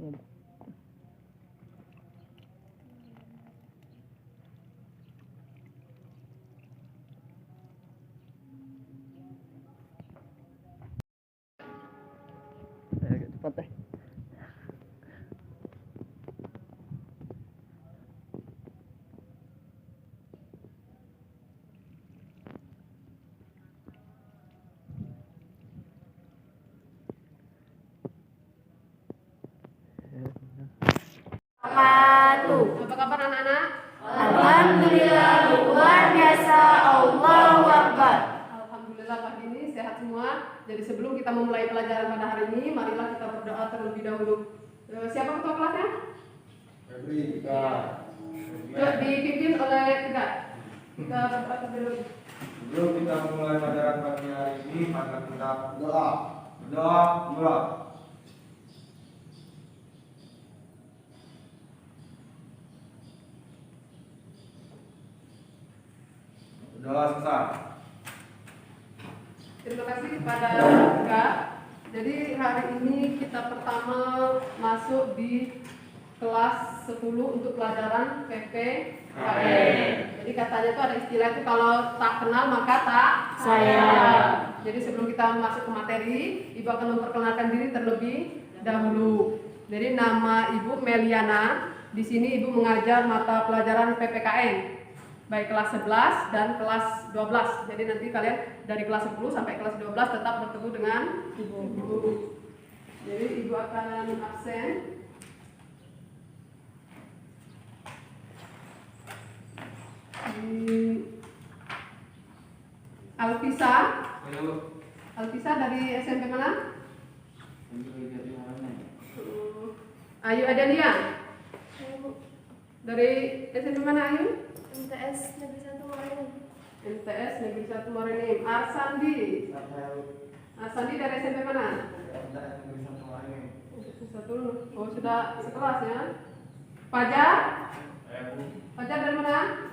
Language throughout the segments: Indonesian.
Cepat deh. Apa kabar anak-anak? Alhamdulillah luar biasa. Allahu Akbar. Alhamdulillah pagi ini sehat semua. Jadi sebelum kita memulai pelajaran pada hari ini, marilah kita berdoa terlebih dahulu. Siapa ketua kelasnya? Dipimpin oleh Tegak. Kita berdoa terlebih dahulu. Sebelum kita memulai pelajaran pagi hari ini, maka kita berdoa. Berdoa. Berdoa selesai. Terima kasih kepada Tegak. Jadi hari ini kita pertama masuk di kelas 10 untuk pelajaran PPKN. Jadi katanya tuh ada istilah itu kalau tak kenal maka tak sayang. Jadi sebelum kita masuk ke materi, Ibu akan memperkenalkan diri terlebih dahulu. Jadi nama Ibu Meliana. Di sini Ibu mengajar mata pelajaran PPKN. Baik kelas 11 dan kelas 12. Jadi nanti kalian dari kelas 10 sampai kelas 12 tetap bertemu dengan Ibu. Jadi Ibu akan absen. Alvisa dari SMP mana? Ayu Adania. Dari SMP mana Ayu? MTS Negeri 1 Morenin. MTS Negeri 1 Morenin. Arsandi. Arsandi dari SMP mana? Oh sudah sekelas ya. Fajar? Fajar dari mana?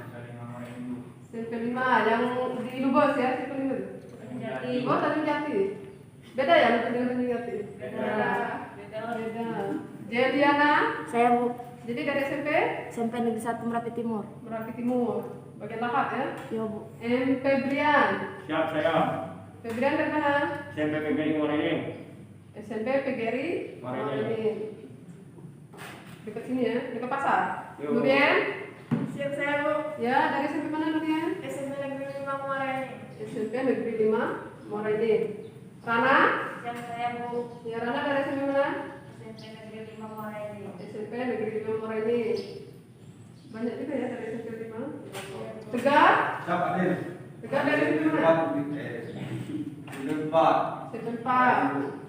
SMP 5 yang di Lubos ya, SMP 5. Oh, Tanjung Jati. Beda ya dengan Jati? Beda. Jeliana? Saya Bu. Jadi dari SMP Negeri 1 Merapi Timur. Merapi Timur. Bagian Lahat ya? Iya Bu. Febrian. Siap saya. Febrian dari mana? SMP PGRI Morenin. SMP PGRI Morenin. Dekat sini ya, dekat pasar. Yo. Nurien? Siap saya Bu. Ya, dari SMP mana Nurien? SMP Negeri 5 Morenin. SMP Negeri 5 Morenin. Rana? Siap saya Bu. Ya, Rana dari SMP mana? SMP Negeri 5 Morenin. SMP Negeri 5 Morenin. Banyak juga ya dari SMP 5. Tegar? Siap hadir. Tegar dari SMP mana? SMP 4.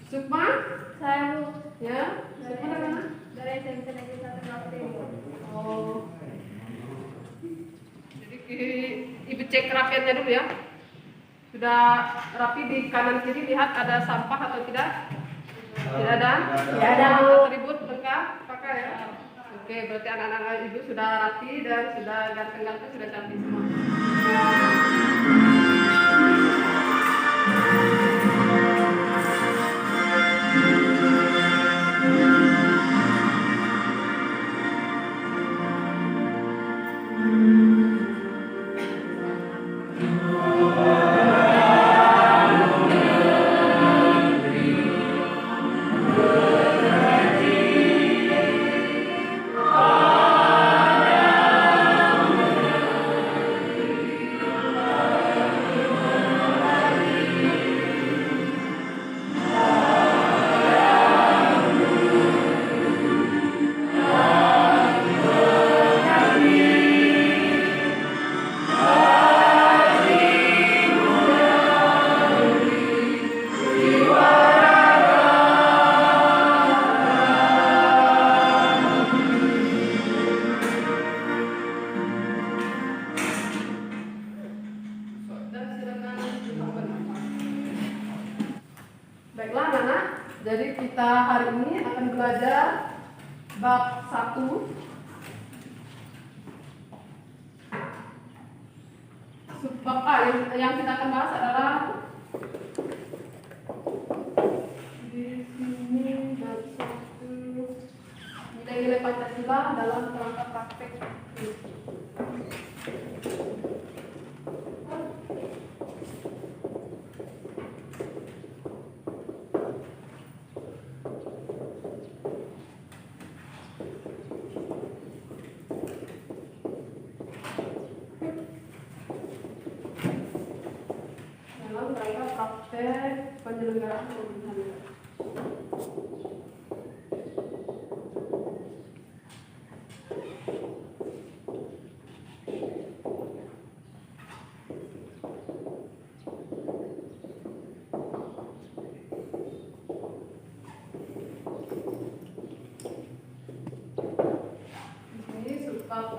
Sukma? Saya Bu. Ya, Sukma dari mana? Dari SMP Negeri 1 Merapi Timur. Oh. Jadi Ibu cek kerapiannya dulu ya. Sudah rapi di kanan kiri, lihat ada sampah atau tidak? Tidak ada? Tidak ada, Bu. Atribut lengkap pakai ya. Oke, berarti anak-anak Ibu sudah rapi dan sudah ganteng-ganteng, sudah cantik semua. Baiklah anak-anak, jadi kita hari ini akan belajar bab 1. Subbab A yang kita akan bahas adalah di sini bab 1. nilai Pancasila dalam kerangka praktek. Dalam kerangka praktek penyelenggaraan pemerintahan negara.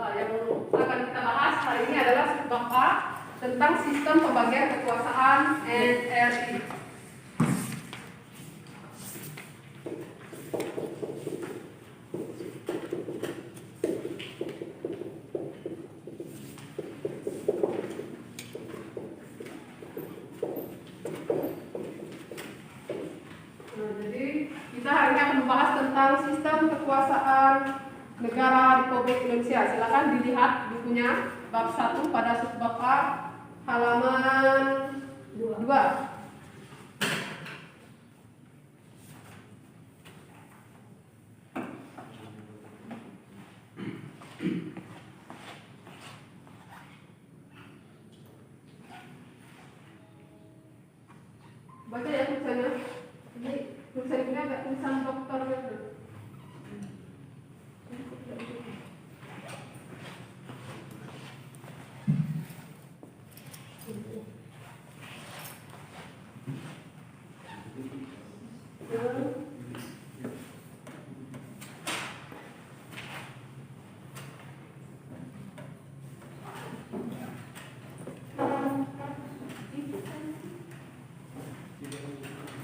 Yang akan kita bahas hari ini adalah subbab A tentang sistem pembagian kekuasaan NRI. Nah, jadi kita hari ini akan membahas tentang sistem kekuasaan negara Republik Indonesia. Silakan dilihat bukunya bab 1 pada subbab A halaman 2. Baca ya tulisannya. Ini tulisan ini agak tulisan dokter gitu.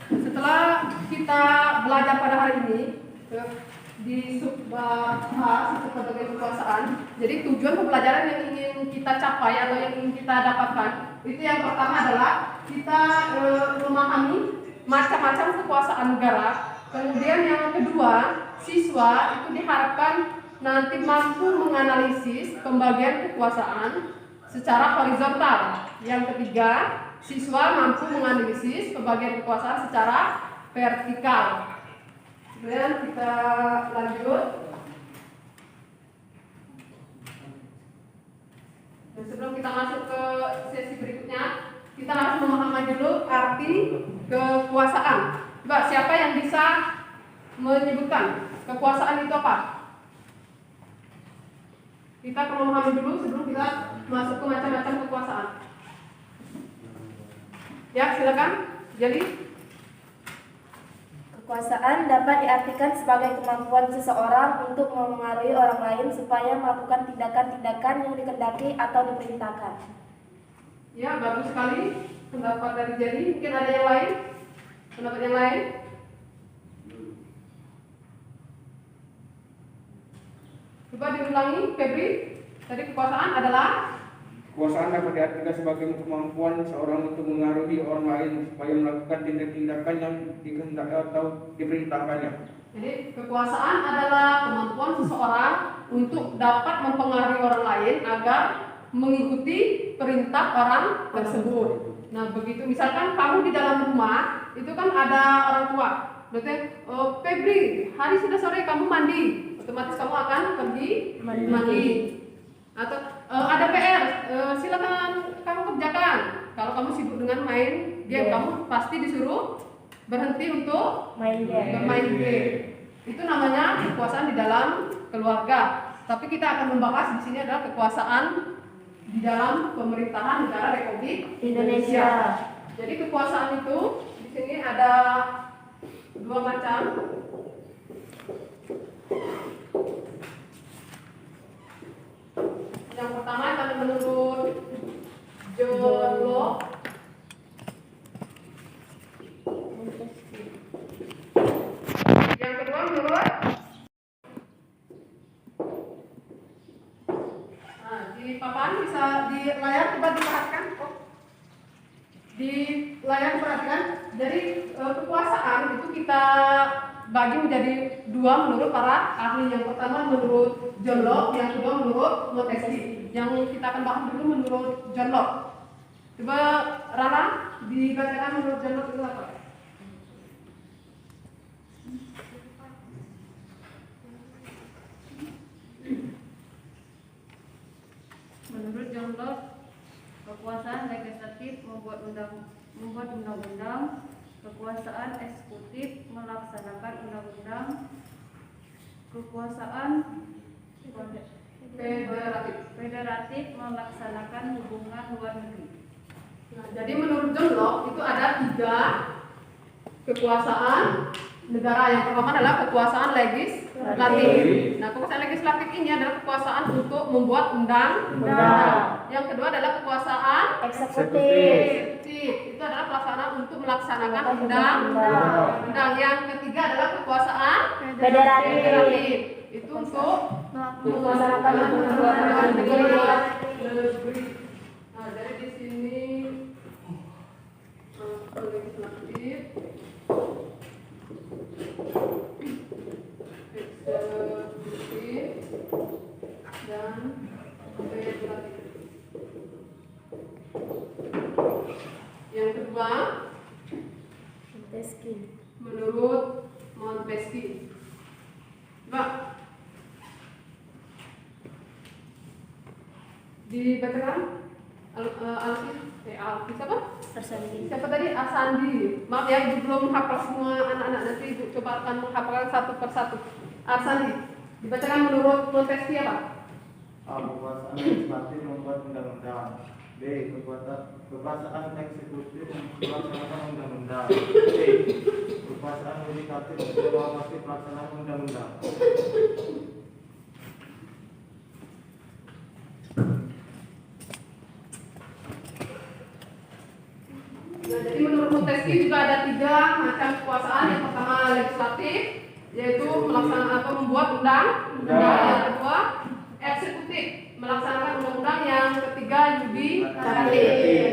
Setelah kita belajar pada hari ini di subbab A, sistem pembagian kekuasaan, jadi tujuan pembelajaran yang ingin kita capai atau yang ingin kita dapatkan itu yang pertama adalah kita memahami macam-macam kekuasaan negara. Kemudian yang kedua, siswa itu diharapkan nanti mampu menganalisis pembagian kekuasaan secara horizontal. Yang ketiga, siswa mampu menganalisis pembagian kekuasaan secara vertikal. Kemudian kita lanjut. Dan sebelum kita masuk ke sesi berikutnya, kita harus memahami dulu arti kekuasaan. Coba siapa yang bisa menyebutkan kekuasaan itu apa? Kita perlu memahami dulu sebelum kita masuk ke macam-macam kekuasaan. Ya, silakan. Jadi, Kekuasaan dapat diartikan sebagai kemampuan seseorang untuk memengaruhi orang lain supaya melakukan tindakan-tindakan yang dikehendaki atau diperintahkan. ya bagus sekali pendapat dari Jadi. Mungkin ada yang lain? Pendapat yang lain? Coba diulangi, Febri. Tadi kekuasaan adalah Kekuasaan dapat diartikan sebagai kemampuan seorang untuk mengaruhi orang lain supaya melakukan tindakan yang dikehendaki atau diperintahkannya. Jadi kekuasaan adalah kemampuan seseorang untuk dapat mempengaruhi orang lain agar mengikuti perintah orang tersebut. Nah, begitu misalkan kamu di dalam rumah, itu kan ada orang tua. Berarti, Febri, hari sudah sore kamu mandi. Otomatis kamu akan pergi mandi. Atau ada PR, silakan kamu kerjakan. Kalau kamu sibuk dengan main game, kamu pasti disuruh berhenti untuk bermain game. Itu namanya kekuasaan di dalam keluarga. Tapi kita akan membahas di sini adalah kekuasaan di dalam pemerintahan negara Republik Indonesia. Jadi kekuasaan itu di sini ada dua macam. Yang pertama adalah menurut John Locke. Yang kedua menurut di papan bisa di layar coba diperhatikan. Di layar perhatikan. Jadi kekuasaan itu kita terbagi menjadi dua menurut para ahli. Yang pertama menurut John Locke, yang kedua menurut Montesquieu. Yang kita akan bahas dulu menurut John Locke. Coba Rana dibacakan menurut John Locke itu apa? Menurut John Locke, kekuasaan legislatif membuat undang-undang, kekuasaan eksekutif melaksanakan undang-undang, kekuasaan federatif melaksanakan hubungan luar negeri. Nah, jadi menurut John Locke itu ada 3 kekuasaan negara. Yang pertama adalah kekuasaan legislatif. Nah, kekuasaan legislatif ini adalah kekuasaan untuk membuat undang-undang. Yang kedua adalah kekuasaan Eksekutif. itu adalah pelaksanaan untuk melaksanakan undang-undang. Yang ketiga adalah kekuasaan Federatif. itu untuk Melaksanakan luar negeri. negeri. Nah, jadi di sini legislatif, eksekutif, dan federatif. Yang kedua menurut Montesquieu. Mbak, dibacakan Alfi siapa? Siapa tadi? Asandi. Maaf ya, Ibu belum hafal semua anak-anak, nanti Ibu coba akan menghafalkan satu persatu. Asandi, dibacakan menurut Montesquieu apa? A. Kekuasaan legislatif membuat undang-undang. B. Kekuasaan eksekutif melaksanakan undang-undang. C. Kekuasaan yudikatif mengawasi pelaksanaan undang-undang. Nah, jadi menurut Montesquieu juga ada 3 macam kekuasaan. Yang pertama legislatif, yaitu melaksanakan atau membuat undang-undang. Yang kedua eksekutif, melaksanakan undang-undang. Yang ketiga yudikatif,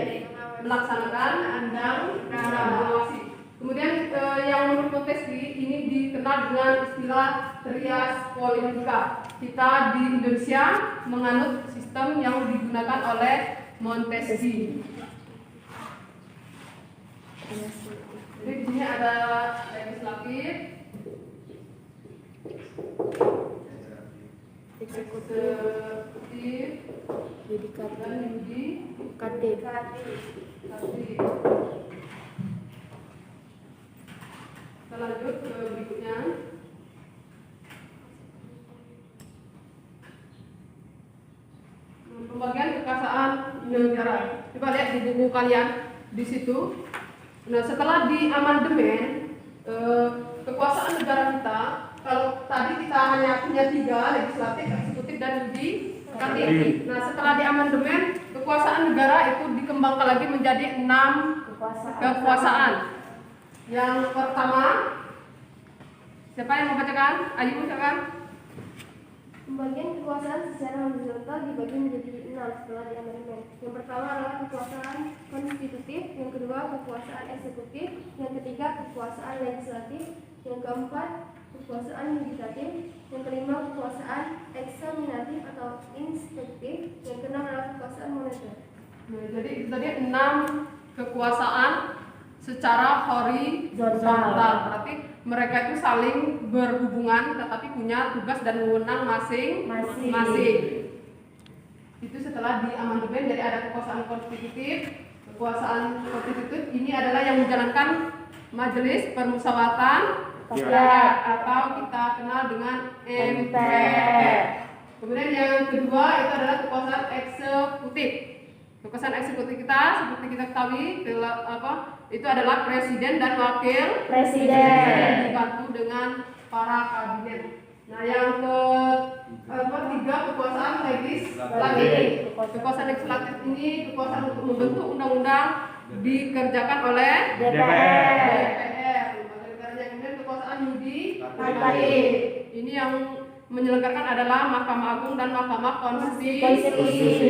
melaksanakan undang-undang. Kemudian yang menurut Montesquieu ini dikenal dengan istilah trias politika. Kita di Indonesia menganut sistem yang digunakan oleh Montesquieu. Jadi di sini ada legislatif, eksekutif, dan yudikatif. Kita lanjut ke berikutnya. Pembagian kekuasaan negara. Coba lihat di buku kalian di situ. Nah, setelah di amandemen kekuasaan negara kita, kalau tadi kita hanya punya 3, legislatif, eksekutif, dan yudikatif. Nah, setelah di amandemen kekuasaan negara itu dikembangkan lagi menjadi 6 kekuasaan. Yang pertama, siapa yang membacakan? Ayu silakan. Pembagian kekuasaan secara horizontal dibagi menjadi 6 setelah di amandemen. Yang pertama adalah kekuasaan konstitutif, yang kedua kekuasaan eksekutif, yang ketiga kekuasaan legislatif, yang keempat kekuasaan yudikatif, yang kelima kekuasaan eksaminatif atau inspektif, yang keenam adalah kekuasaan moneter. Nah, jadi itu tadi 6 kekuasaan secara horizontal. Berarti mereka itu saling berhubungan tetapi punya tugas dan wewenang masing-masing. Itu setelah di amandemen, jadi ada kekuasaan konstitutif. Kekuasaan konstitutif ini adalah yang menjalankan Majelis Permusyawaratan Rakyat atau kita kenal dengan MPR. Kemudian yang kedua itu adalah kekuasaan eksekutif. Kekuasaan eksekutif kita seperti kita ketahui itu adalah presiden dan wakil presiden dibantu dengan para kabinet. Nah, yang ketiga kekuasaan legislatif. Kekuasaan legislatif ini kekuasaan untuk membentuk undang-undang dikerjakan oleh DPR. Kemudian kekuasaan yudikatif. Ini yang menyelenggarakan adalah Mahkamah Agung dan Mahkamah Konstitusi.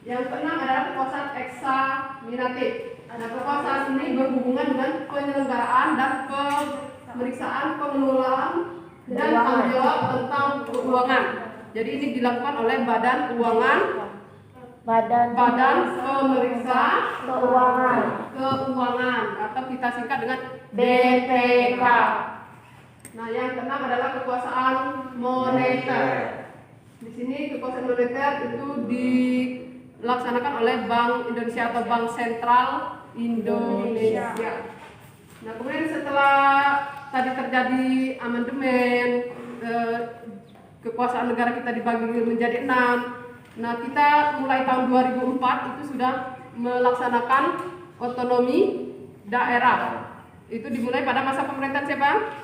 Yang keenam adalah kekuasaan eksaminatif. Nah, kekuasaan ini berhubungan dengan penyelenggaraan dan pemeriksaan pengelolaan dan tanggung jawab tentang keuangan. Jadi ini dilakukan oleh Badan Keuangan, Badan Pemeriksa Keuangan atau kita singkat dengan BPK. Nah, yang keenam adalah kekuasaan moneter. Di sini kekuasaan moneter itu dilaksanakan oleh Bank Indonesia atau Bank Sentral Indonesia. Nah, kemudian setelah tadi terjadi amandemen, kekuasaan negara kita dibagi menjadi 6. Nah, kita mulai tahun 2004 itu sudah melaksanakan otonomi daerah. Itu dimulai pada masa pemerintahan siapa?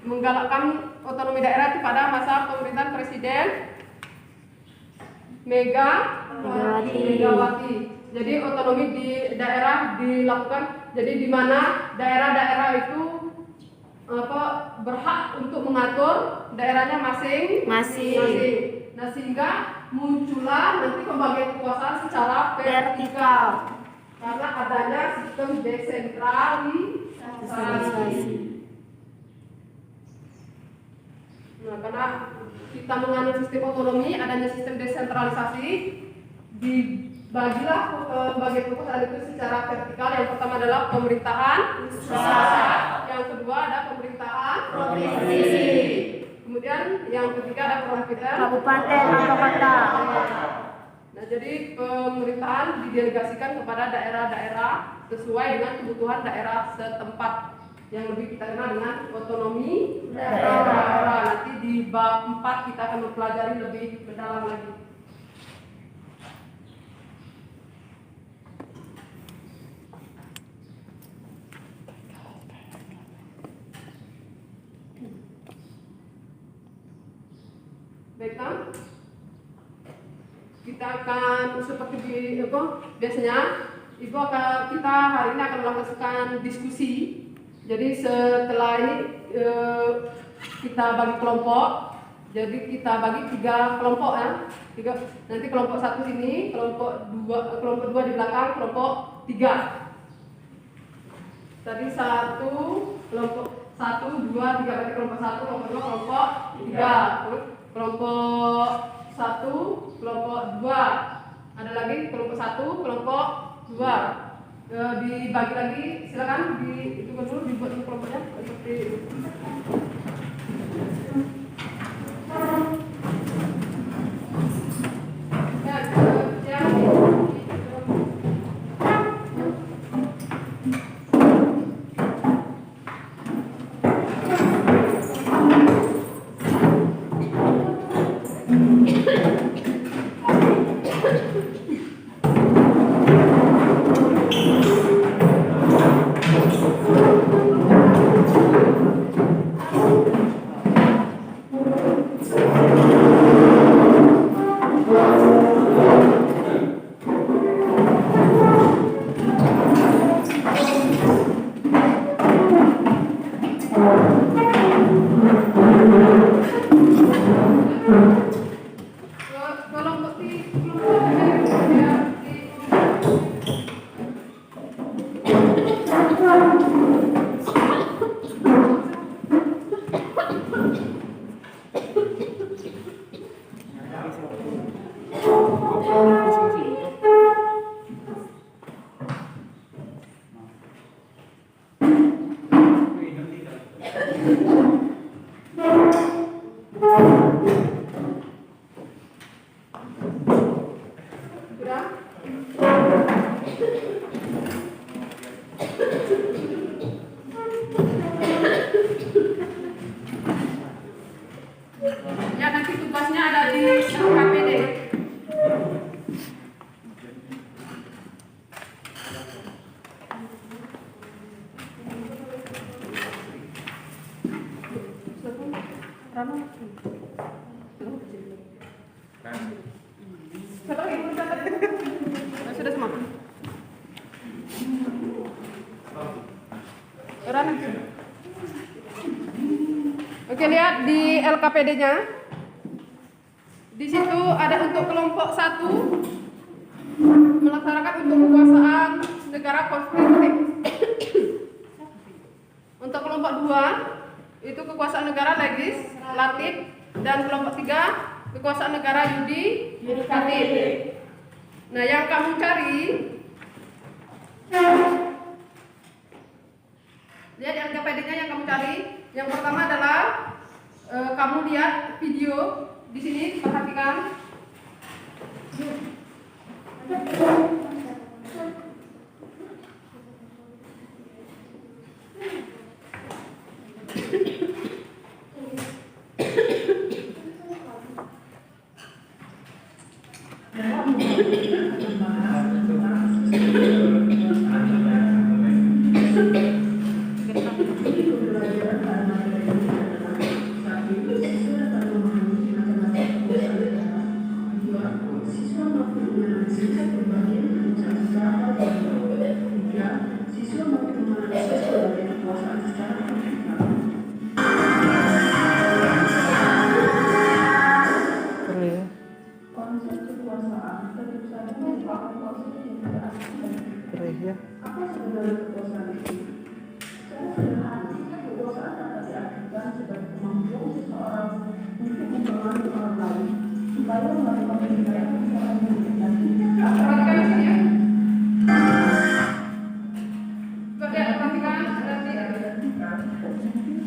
Menggalakkan otonomi daerah itu pada masa pemerintahan Presiden Megawati. Jadi otonomi di daerah dilakukan. Jadi di mana daerah-daerah itu berhak untuk mengatur daerahnya masing-masing. Nah, sehingga muncullah nanti pembagian kekuasaan secara vertikal karena adanya sistem desentralisasi. Nah, karena kita menganut sistem otonomi, adanya sistem desentralisasi, dibagilah bagian kekuasaan itu secara vertikal. Yang pertama adalah pemerintahan pusat, yang kedua ada pemerintahan provinsi, kemudian yang ketiga ada kabupaten atau kota. Nah, jadi pemerintahan didelegasikan kepada daerah-daerah sesuai dengan kebutuhan daerah setempat, yang lebih kita kenal dengan otonomi daerah. Nanti di bab 4 kita akan mempelajari lebih mendalam lagi. Baiklah, kita akan seperti biasanya kita hari ini akan melakukan diskusi. Jadi setelah ini kita bagi kelompok. Jadi kita bagi 3 kelompok ya. Nanti kelompok 1 ini, kelompok 2 di belakang, kelompok 3. Tadi kelompok 1, 2, 3 berarti kelompok 1, kelompok 2, kelompok 3. Kelompok 1, kelompok 2. Ada lagi kelompok 1, kelompok 2. Dibagi lagi, silakan itu dulu dibuat kelompoknya seperti itu. Ya, nanti tugasnya ada di LKPD. Sudah semua. Oke, lihat di LKPD-nya. Di situ ada untuk kelompok 1 melaksanakan untuk kekuasaan negara konstitutif. Untuk kelompok 2 itu kekuasaan negara legislatif, dan kelompok 3 kekuasaan negara yudikatif. Nah, yang kamu cari, lihat LKPD-nya yang kamu cari. Yang pertama adalah kamu lihat video di sini, perhatikan.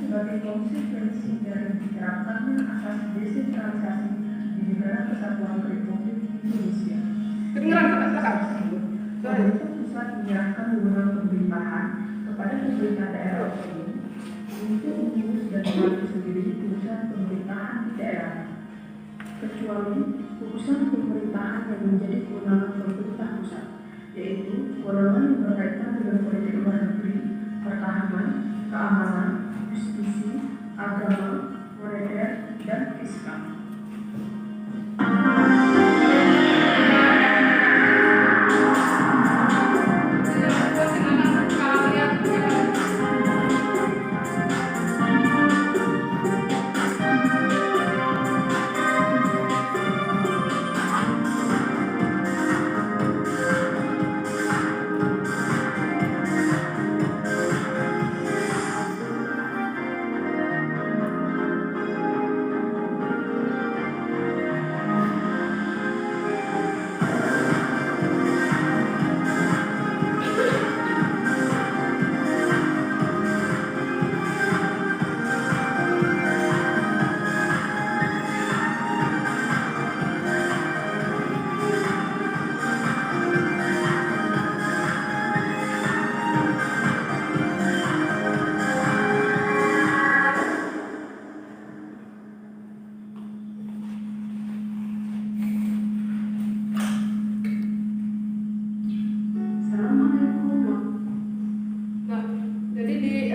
Sebagai konsekuensi dari diterapkannya asas desentralisasi di negara kesatuan Republik Indonesia. Pemerintah pusat menyerahkan wewenang pemerintahan kepada pemerintah daerah otonom untuk mengurus dan mengatur sendiri urusan pemerintahan di daerah, kecuali urusan pemerintahan yang menjadi kewenangan pemerintah pusat, yaitu kewenangan yang berkaitan dengan politik luar negeri, pertahanan, keamanan, justisi, agama, moneter, dan fiskal.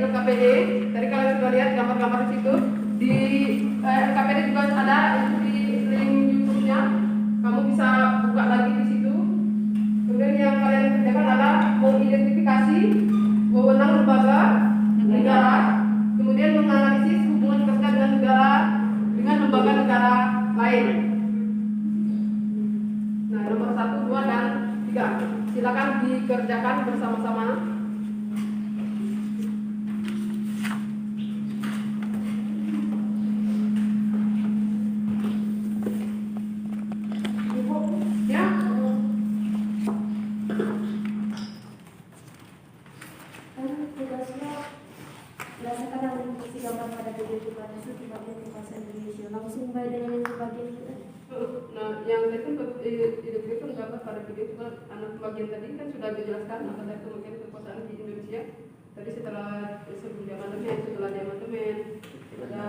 LKPD, tadi kalian sudah lihat gambar-gambar di situ. Di LKPD juga ada itu di link YouTube-nya. Kamu bisa buka lagi di situ. Kemudian yang kalian kerjakan adalah mengidentifikasi wewenang lembaga negara, kemudian menganalisis hubungan kerja dengan negara dengan lembaga negara lain. Nah, nomor 1, 2, dan 3. Silakan dikerjakan bersama-sama. Bagian tadi kan sudah dijelaskan apa tadi kemungkinan kekuasaan di Indonesia. Tadi sebelum amandemen, setelah amandemen ada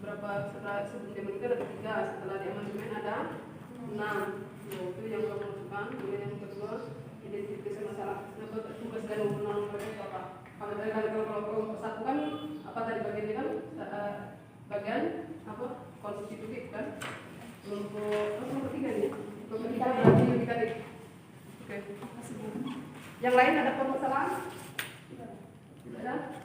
berapa, sebelum amandemen itu ada 3, setelah amandemen ada 6. Nah, itu yang kamu masukkan. Kemudian yang kedua, identifikasi masalah tugas dan wewenang mereka apa. Kalau tadi kalau kelompok 1 kan apa tadi bagiannya kan bagian apa konstitutif kan. Kelompok 3 nih. Kelompok 3 berarti yudikatif. Oke. Yang lain ada permasalahan? Tidak ada?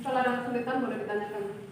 Kalau ada kesulitan boleh ditanyakan.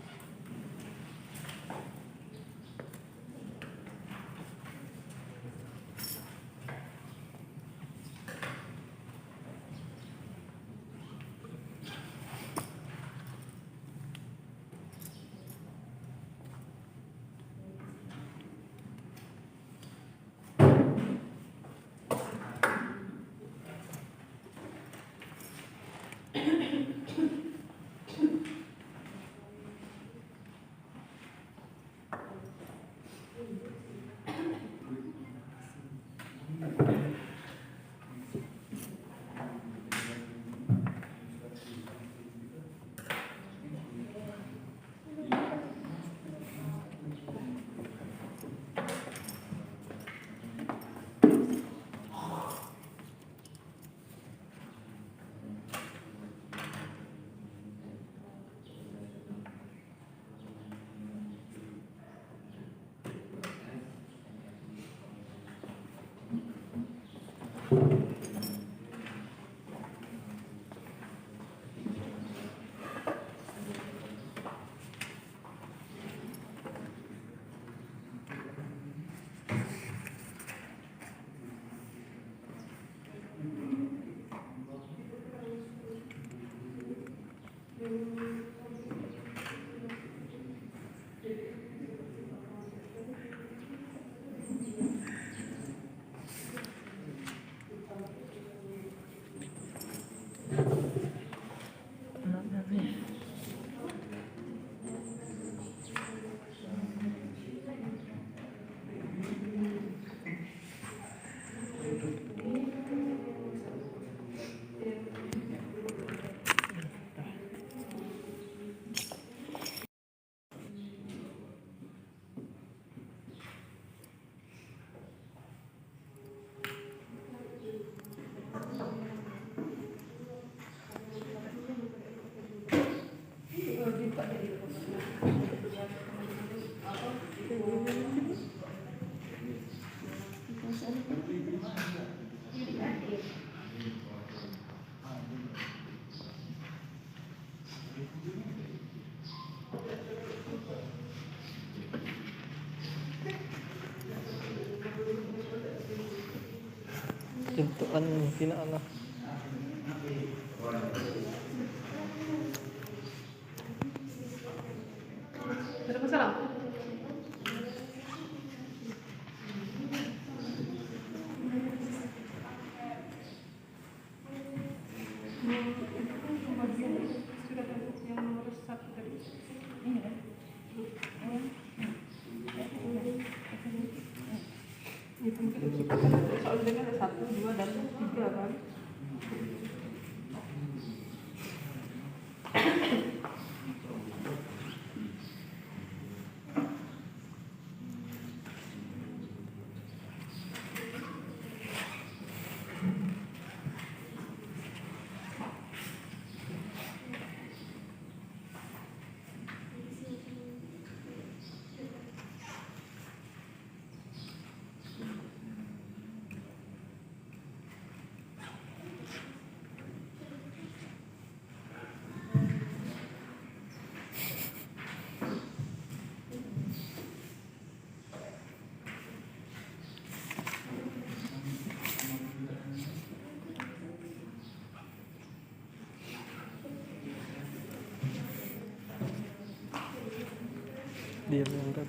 Tentukan pinaala. Ada masalah? Yang nomor 1 tadi. Ini kan? Soalnya ada 1, 2, dan 3 kan? Dia berangkat.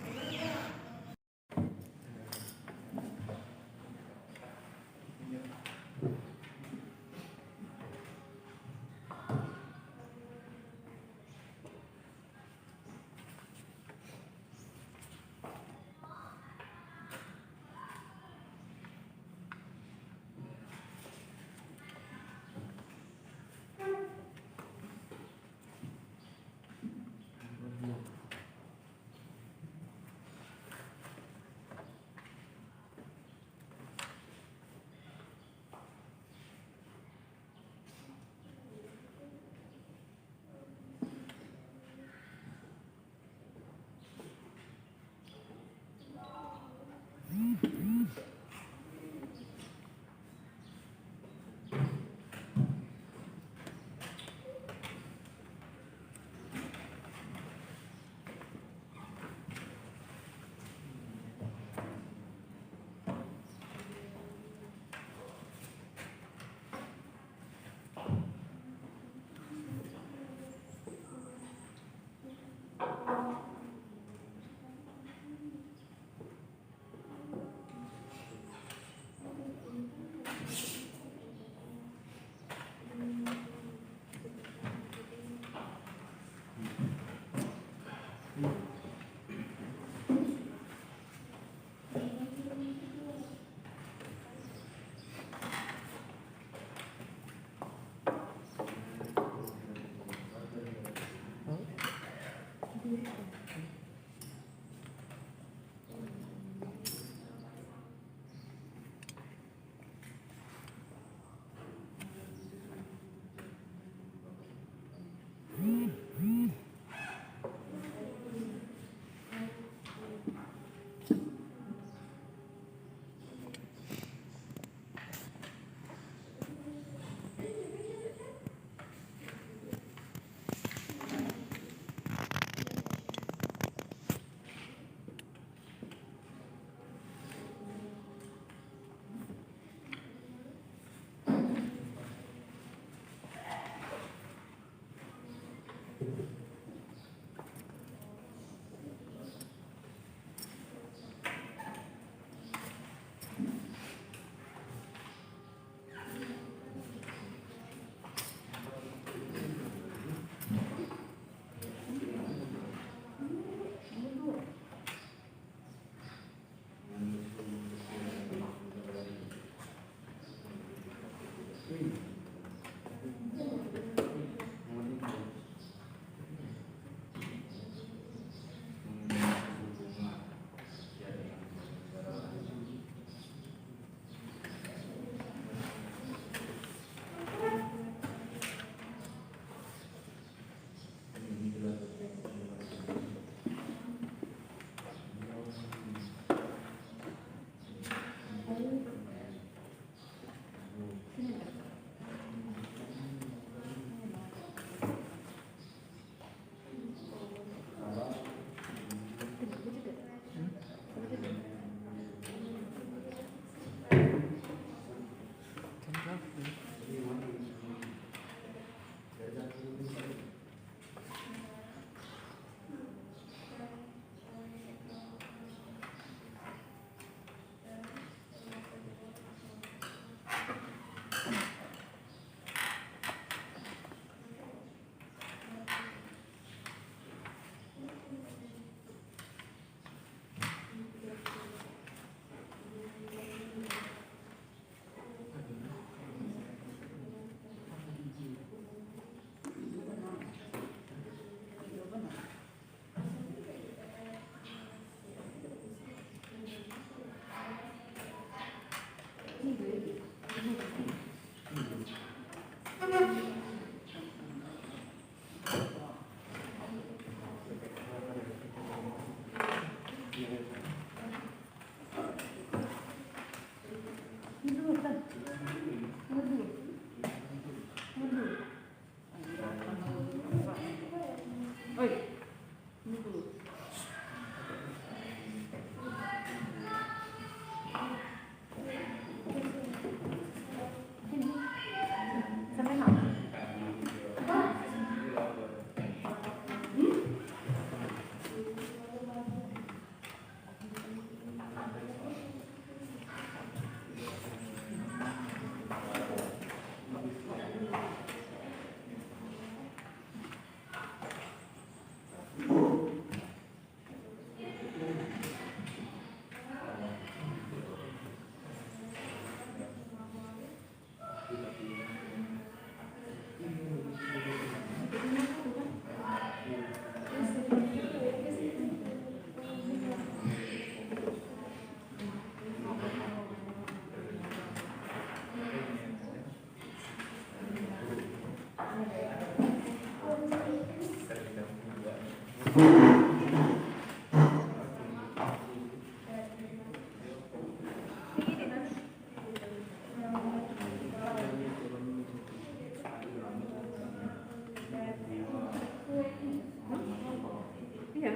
Iya.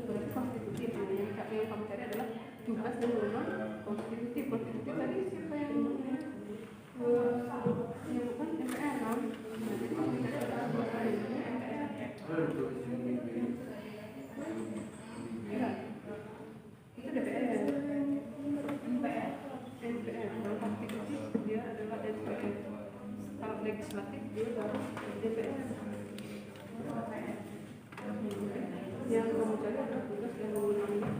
Berarti konstitutif. Yang kamu cari adalah tugas dan wewenang konstitutif. Konstitutif tadi siapa yang bukan MPR kan? Jadi kalau kita ada MPR. Iya. Itu DPR. MPR. Kalau konstitutif dia adalah MPR. Kalau legislatif dia adalah DPR. Yang kamu cari adalah tugas dan wewenang.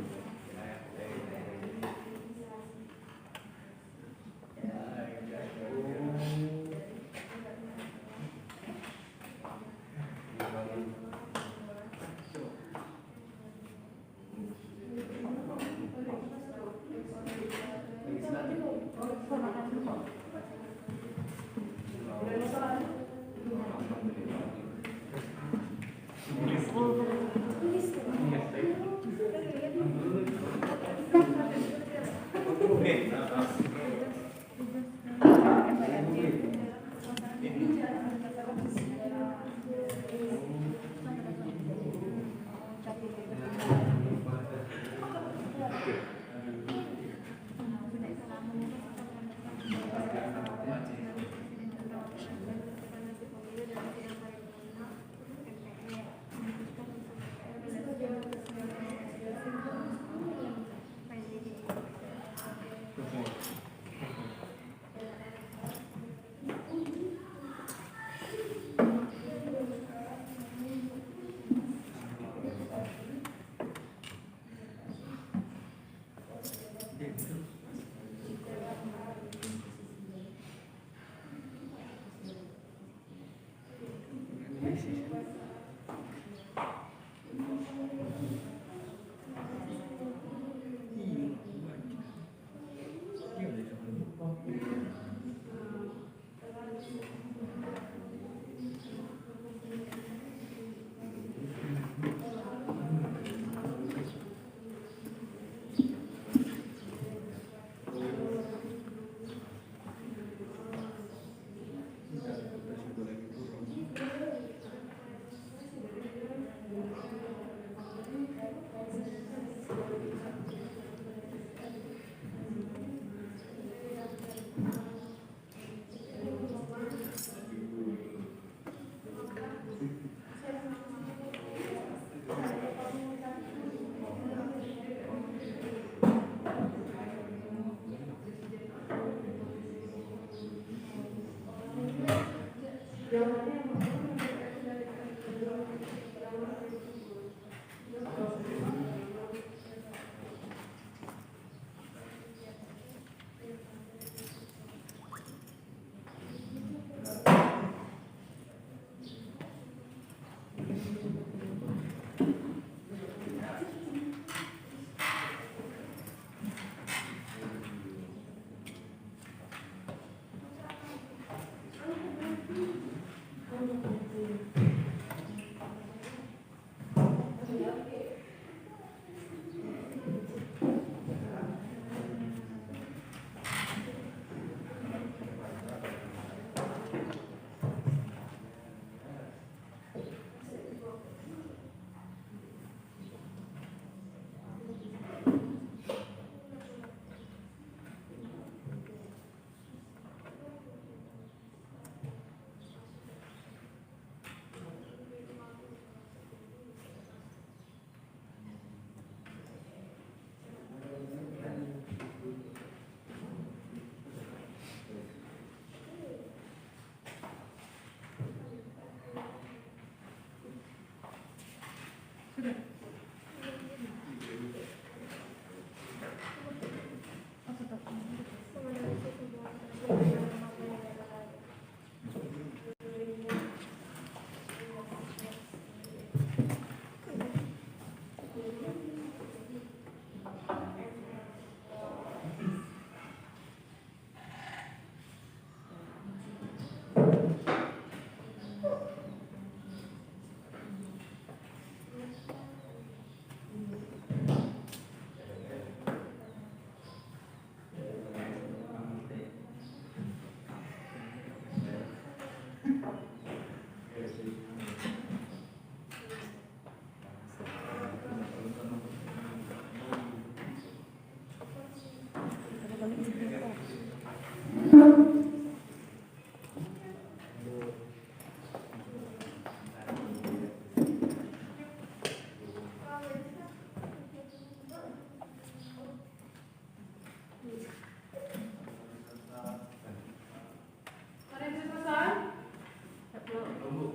Mengenai hubungan kerja dengan lembaga negara lain. Ada yang selesai? Belum.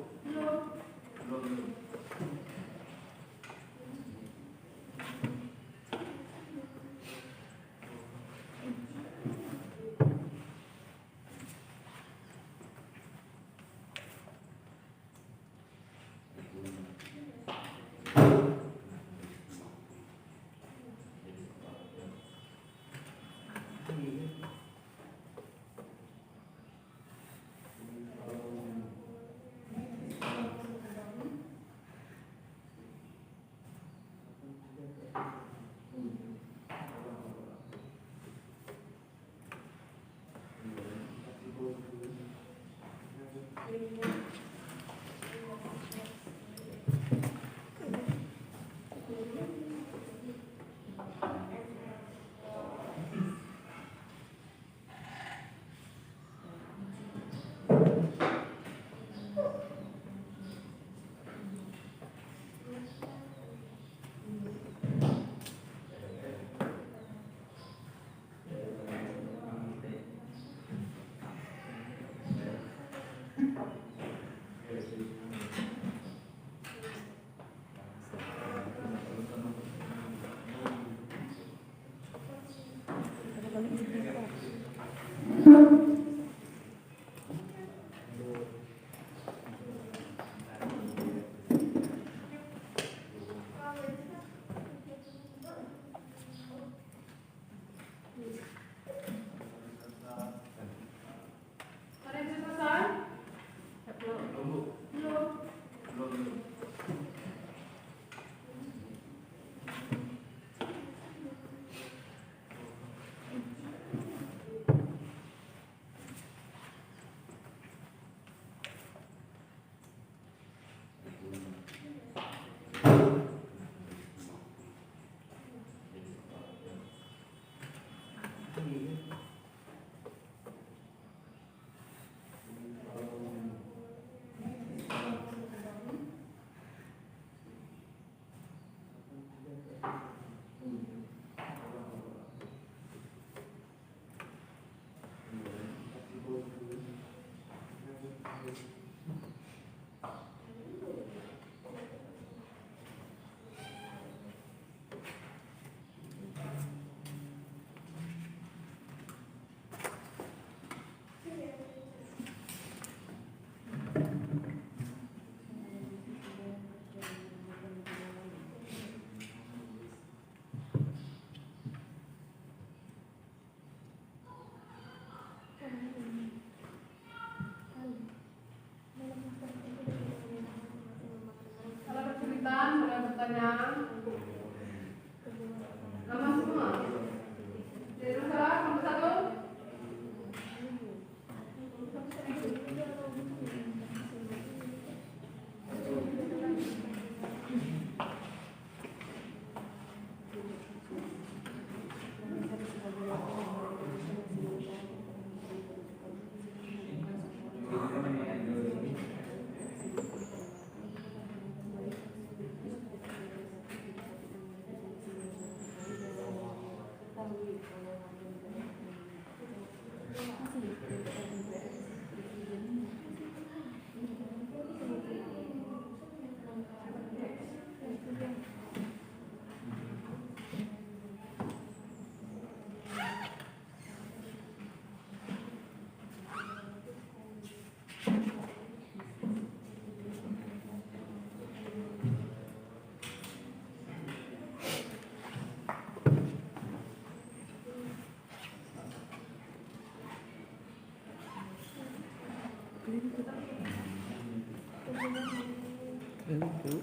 Ada yang selesai? Belum. Itu.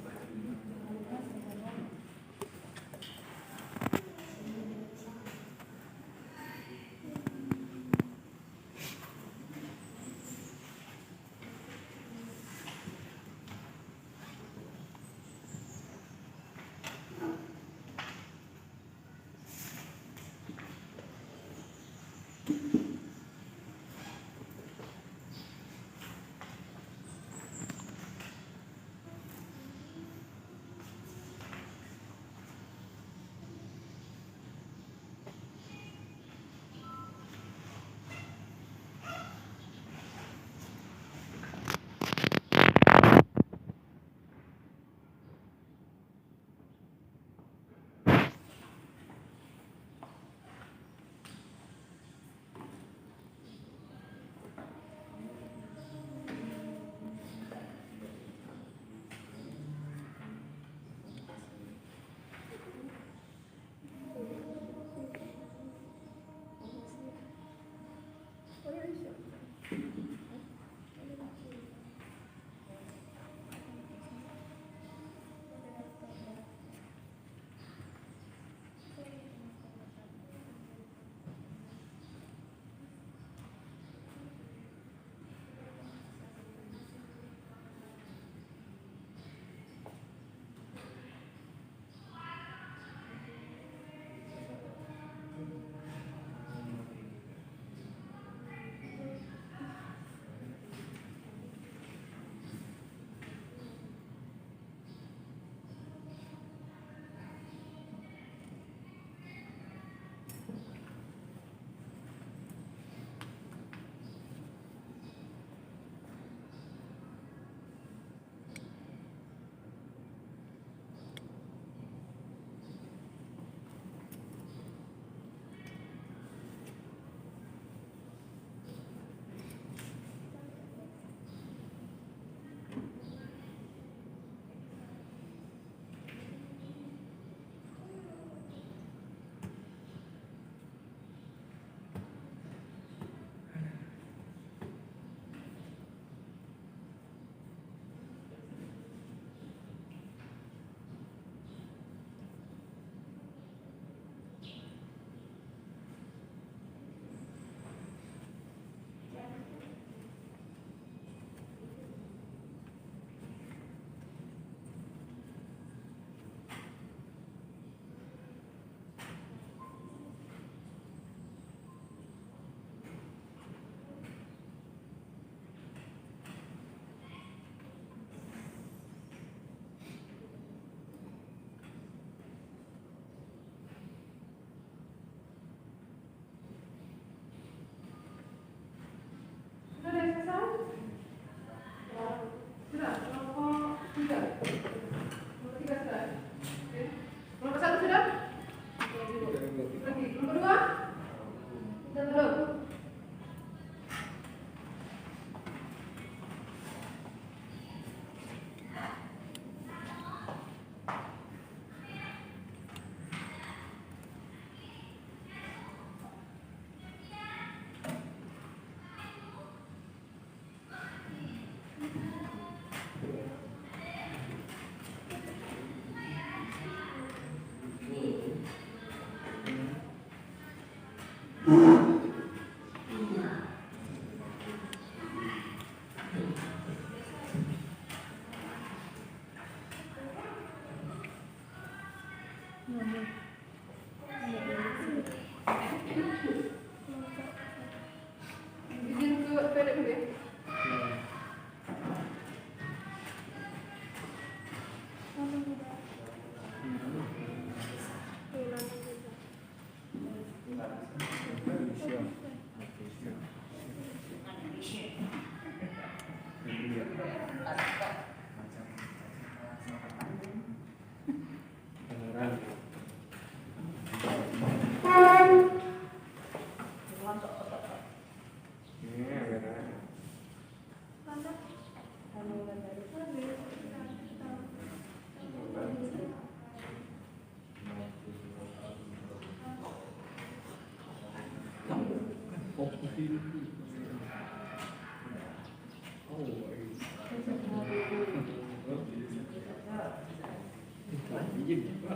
Apa?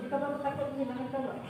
Kita baru takut menghilangkan kawan.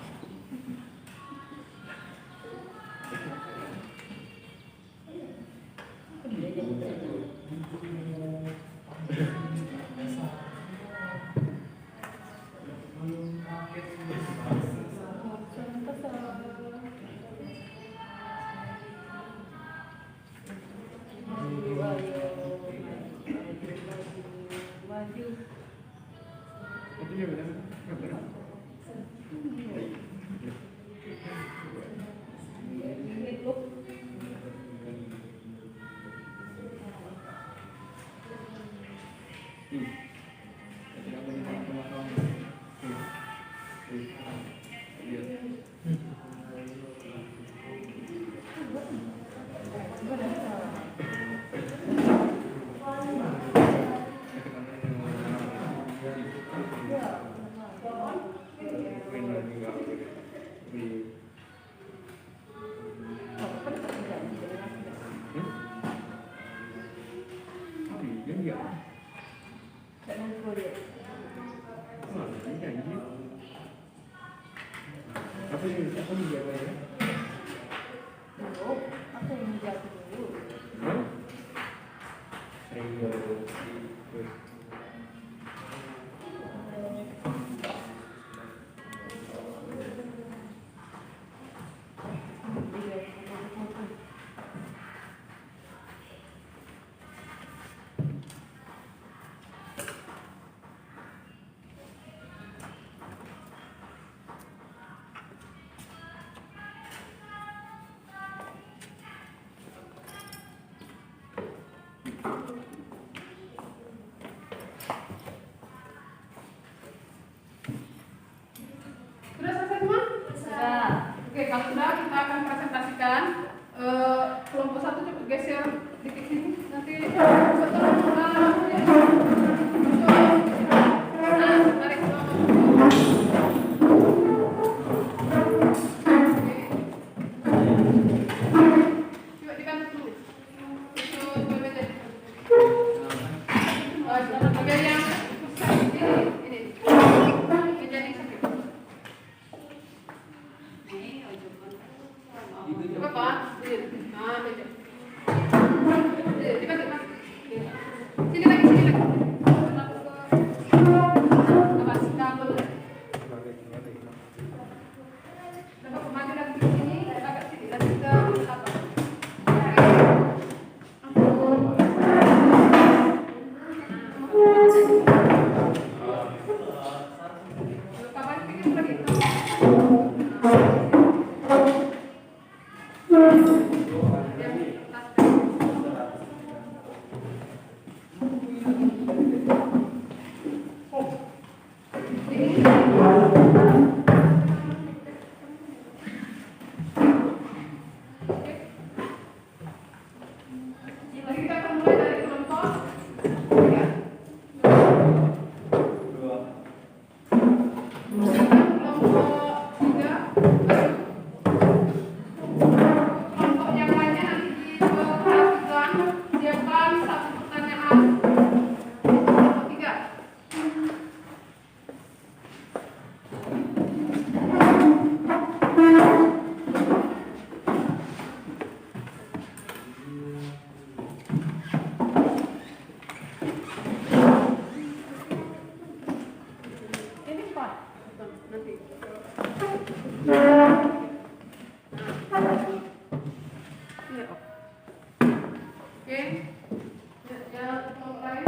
Sudah selesai semua? Sudah. Oke, kalau sudah kita akan presentasikan. Kelompok satu coba geser dikit sini. Nanti tarik coba dibantu dulu. Itu bagian yang ini jadi sakit. Coba Pak, nah meja. Dibantu Pak. Sini lagi. Apa sih kabel? Dapat maju lagi ke sini, agak sini lagi ke apa? Kapan pikir lagi? Lagi kita akan mulai dari kelompok 3. Kelompok yang lainnya nanti diperhatikan, siapkan satu pertanyaan. Kelompok 3. Ini Pak. Nanti. Ini off. Oke. Ya, kelompok lain.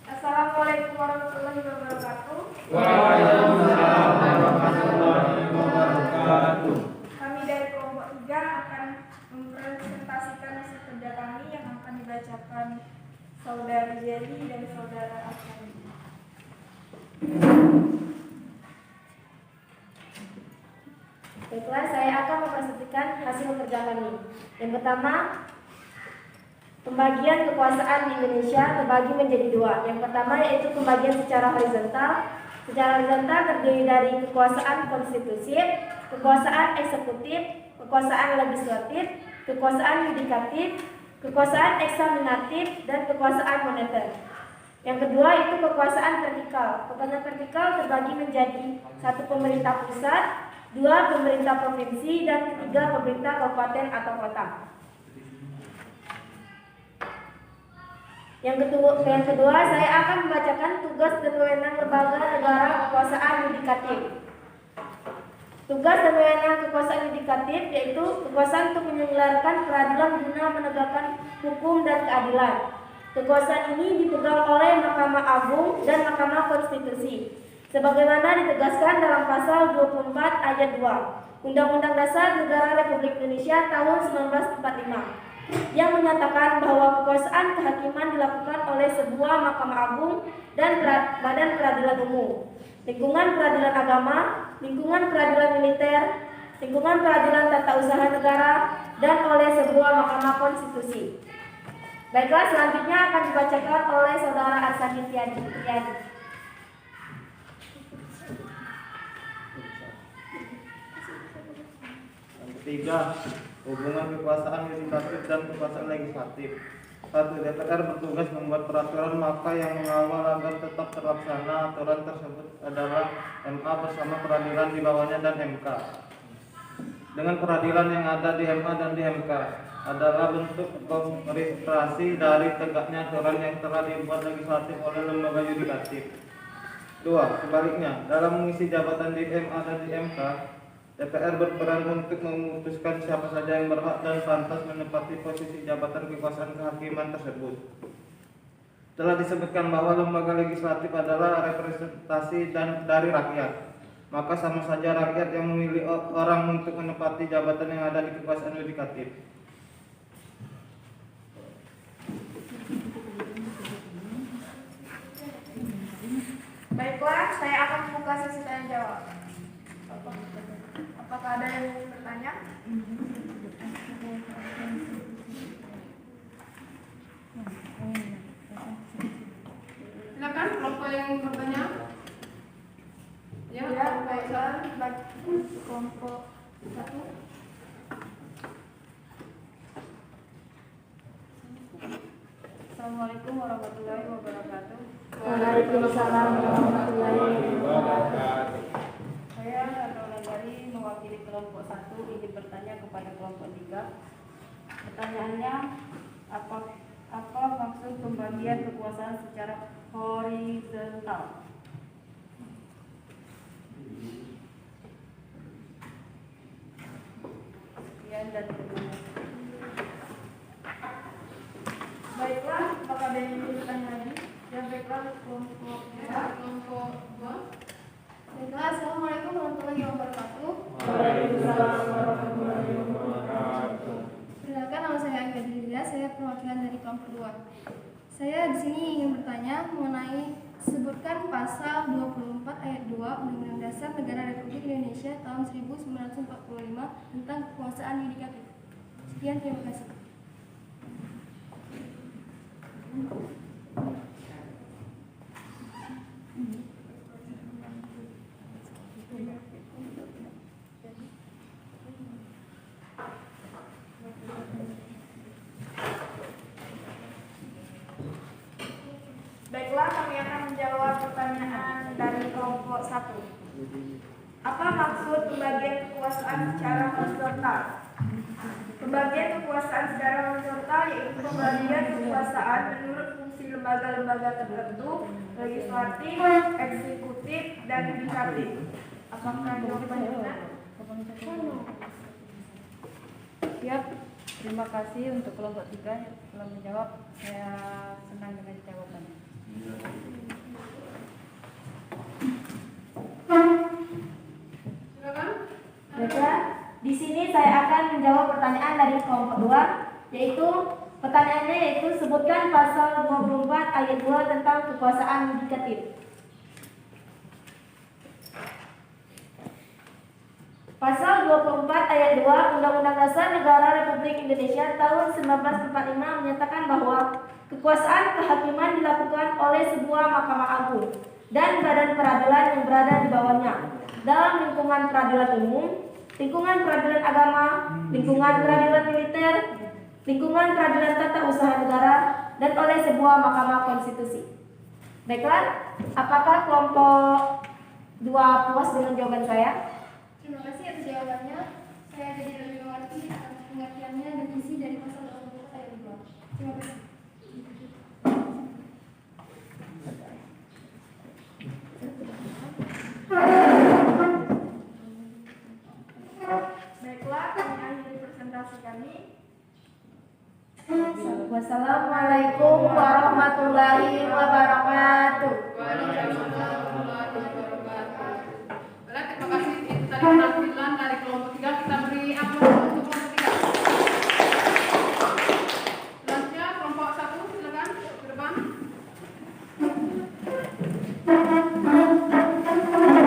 Assalamualaikum warahmatullahi wabarakatuh. Waalaikumsalam warahmatullahi wabarakatuh. Kami dari kelompok 3 akan mempresentasikan hasil kerja kami yang akan dibacakan Saudara Jelly dan Saudara Akari. Baiklah, saya akan mempresentasikan hasil kerja kami. Yang pertama, pembagian kekuasaan di Indonesia terbagi menjadi dua. Yang pertama yaitu pembagian secara horizontal. Secara horizontal terdiri dari kekuasaan konstitusi, kekuasaan eksekutif, kekuasaan legislatif, kekuasaan yudikatif, kekuasaan eksaminatif, dan kekuasaan moneter. Yang kedua itu kekuasaan vertikal. Kekuasaan vertikal terbagi menjadi satu pemerintah pusat, dua pemerintah provinsi, dan ketiga pemerintah kabupaten atau kota. Yang kedua saya akan membacakan tugas dan wewenang lembaga negara kekuasaan yudikatif. Tugas dan wewenang kekuasaan yudikatif yaitu kekuasaan untuk menyelenggarakan peradilan guna menegakkan hukum dan keadilan. Kekuasaan ini dipegang oleh Mahkamah Agung dan Mahkamah Konstitusi, sebagaimana ditegaskan dalam pasal 24 ayat 2 Undang-Undang Dasar Negara Republik Indonesia tahun 1945, yang menyatakan bahwa kekuasaan kehakiman dilakukan oleh sebuah Mahkamah Agung dan Badan Peradilan Umum, lingkungan peradilan agama, lingkungan peradilan militer, lingkungan peradilan tata usaha negara, dan oleh sebuah Mahkamah Konstitusi. Baiklah, selanjutnya akan dibacakan oleh Saudara Arsani Tiadi. Yang ketiga, hubungan kekuasaan yudikatif dan kekuasaan legislatif. 1. DPR bertugas membuat peraturan, maka yang mengawal agar tetap terlaksana aturan tersebut adalah MA bersama peradilan di bawahnya dan MK. Dengan peradilan yang ada di MA dan di MK adalah bentuk konkretisasi dari tegaknya aturan yang telah dibuat legislatif oleh lembaga yudikatif. 2. Sebaliknya, dalam mengisi jabatan di MA dan di MK, DPR berperan untuk memutuskan siapa saja yang berhak dan pantas menempati posisi jabatan kekuasaan kehakiman tersebut. Telah disebutkan bahwa lembaga legislatif adalah representasi dari rakyat, maka sama saja rakyat yang memilih orang untuk menempati jabatan yang ada di kekuasaan yudikatif. Baiklah, saya akan membuka sesi tanya jawab. Apakah ada yang ingin bertanya? Silakan kelompok yang ingin bertanya. Ya, baiklah, kelompok 1. Assalamualaikum warahmatullahi wabarakatuh. Waalaikumsalam warahmatullahi wabarakatuh. Saya Nurul Dari mewakili kelompok 1 ingin bertanya kepada kelompok 3. Pertanyaannya, apa maksud pembagian kekuasaan secara horizontal? Sekian dan terima kasih. Baiklah, apakah ada yang ingin bertanya lagi? Ya, baiklah, kelompok 2. Baiklah, Assalamualaikum warahmatullahi wabarakatuh. Waalaikumsalam warahmatullahi wabarakatuh. Perkenalkan, nama saya Angga Dila, saya perwakilan dari kelompok 2. Saya di sini ingin bertanya mengenai sebutkan pasal 24 ayat 2 Undang-Undang Dasar Negara Republik Indonesia tahun 1945 tentang kekuasaan yudikatif. Sekian, terima kasih. Baiklah, kami akan menjawab pertanyaan dari kelompok 1. Apa maksud pembagian kekuasaan secara horizontal? Pembagian kekuasaan secara horizontal yaitu pembagian kekuasaan menurut fungsi lembaga-lembaga tertentu, legislatif, eksekutif, dan yudikatif. Apakah jawabannya benar? Siap. Terima kasih untuk kelompok 3 yang telah menjawab. Saya senang dengan jawabannya. Silakan. Baiklah, di sini saya akan menjawab pertanyaan dari kelompok 2, yaitu pertanyaannya yaitu sebutkan pasal 24 ayat 2 tentang kekuasaan yudikatif. Pasal 24 ayat 2 Undang-Undang Dasar Negara Republik Indonesia tahun 1945 menyatakan bahwa kekuasaan kehakiman dilakukan oleh sebuah Mahkamah Agung dan badan peradilan yang berada di bawahnya dalam lingkungan peradilan umum, lingkungan peradilan agama, lingkungan peradilan militer, lingkungan peradilan tata usaha negara, dan oleh sebuah Mahkamah Konstitusi. Baiklah, apakah kelompok 2 puas dengan jawaban saya? Terima kasih atas jawabannya. Saya jadi lebih mengerti atas pengertiannya dan isi dari pasal 24 ayat 2. Terima kasih. Baiklah, kami akhiri presentasi kami. Wassalamualaikum warahmatullahi wabarakatuh. Waalaikumsalam warahmatullahi wabarakatuh. Baiklah, terima kasih. Itu tadi penampilan dari kelompok 3. Kita beri aplaus untuk kelompok 3. Selanjutnya kelompok 1, silakan ke depan. Saya kelompok lain ke depan.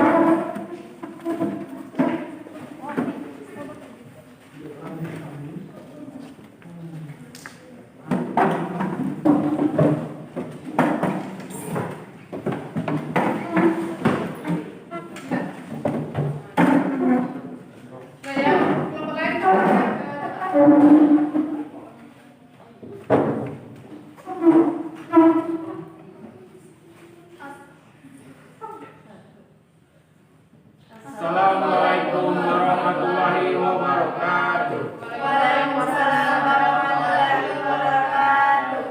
Assalamualaikum warahmatullahi wabarakatuh. Waalaikumsalam warahmatullahi wabarakatuh.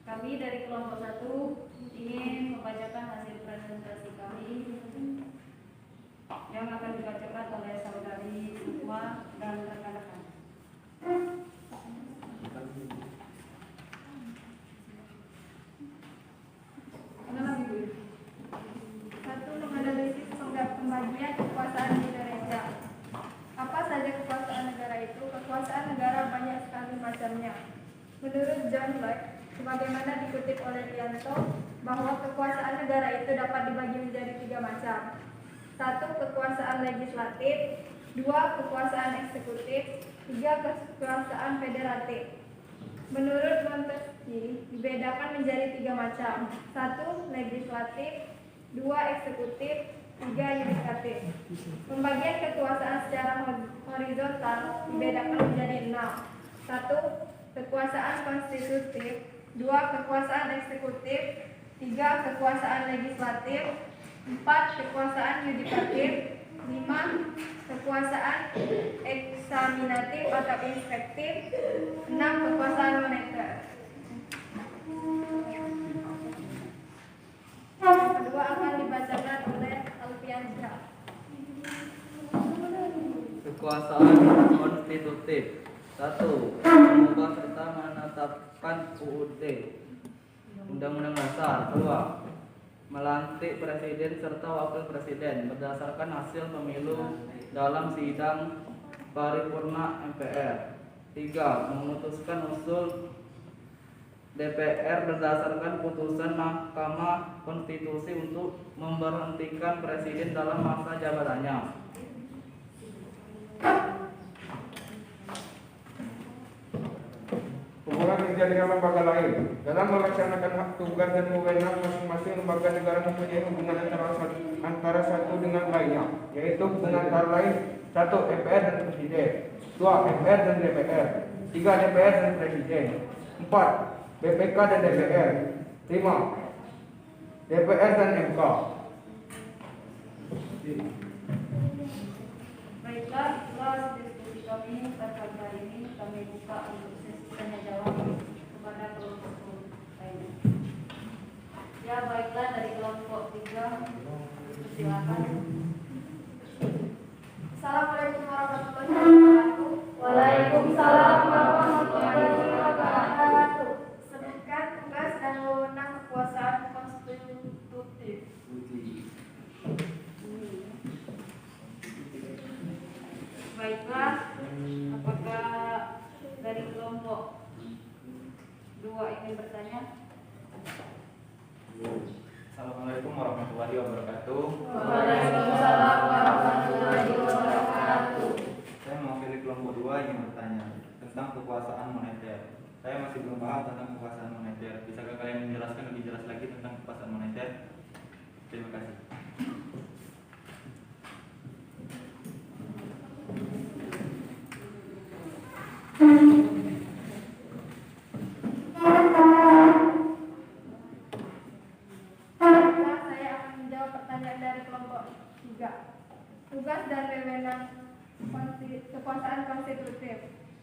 Kami dari kelompok 1 ingin membacakan hasil presentasi kami yang akan dibacakan oleh saudari Sukma dan rekan-rekan. Satu, menganalisis pembagian kekuasaan di Indonesia. Apa saja kekuasaan negara itu? Kekuasaan negara banyak sekali macamnya. Menurut John Locke, sebagaimana dikutip oleh Lianto, bahwa kekuasaan negara itu dapat dibagi menjadi 3 macam. 1. Kekuasaan legislatif, 2. Kekuasaan eksekutif, 3. Kekuasaan federatif. Menurut Montesquieu, dibedakan menjadi 3 macam. 1. Legislatif, 2. Eksekutif, 3. Yudikatif. Pembagian kekuasaan secara horizontal dibedakan menjadi 6. 1. Kekuasaan konstitutif, 2. Kekuasaan eksekutif, 3. Kekuasaan legislatif, 4. Kekuasaan yudikatif, 5. Kekuasaan eksaminatif atau inspektif, 6. Kekuasaan moneter. Yang kedua akan dibacakan oleh Alfiansyah. Kekuasaan konstitutif. 1. Mengubah serta menetapkan UUD Undang-Undang Dasar. 2. Melantik presiden serta wakil presiden berdasarkan hasil pemilu dalam sidang paripurna MPR. 3. Memutuskan usul DPR berdasarkan putusan Mahkamah Konstitusi untuk memberhentikan presiden dalam masa jabatannya. Hubungan kerja dengan lembaga lain. Dalam melaksanakan hak tugas dan wewenang masing-masing lembaga negara mempunyai hubungan antara satu dengan lainnya, yaitu hubungan antara lain 1. MPR dan Presiden, 2. MPR dan DPR, 3. DPR dan Presiden, 4. BPK dan DPR, 5. DPR dan MK. Baiklah, itulah diskusi kami terkait hari ini. Kami buka untuk sesi tanya jawab kepada kelompok lainnya. Ya, baiklah, dari kelompok 3 silakan. Assalamualaikum warahmatullahi wabarakatuh. Waalaikumsalam warahmatullahi wabarakatuh. Sebutkan tugas dan wewenang kekuasaan konstitutif. Baiklah, apakah dari kelompok 2 ingin bertanya? Assalamualaikum warahmatullahi wabarakatuh. Waalaikumsalam warahmatullahi wabarakatuh. Saya mewakili kelompok 2 ingin bertanya tentang kekuasaan moneter. Saya masih belum paham tentang kekuasaan moneter. Bisakah kalian menjelaskan lebih jelas lagi tentang kekuasaan moneter? Terima kasih. Baiklah, saya akan menjawab pertanyaan dari kelompok 3. Tugas dan wewenang kekuasaan konstitutif.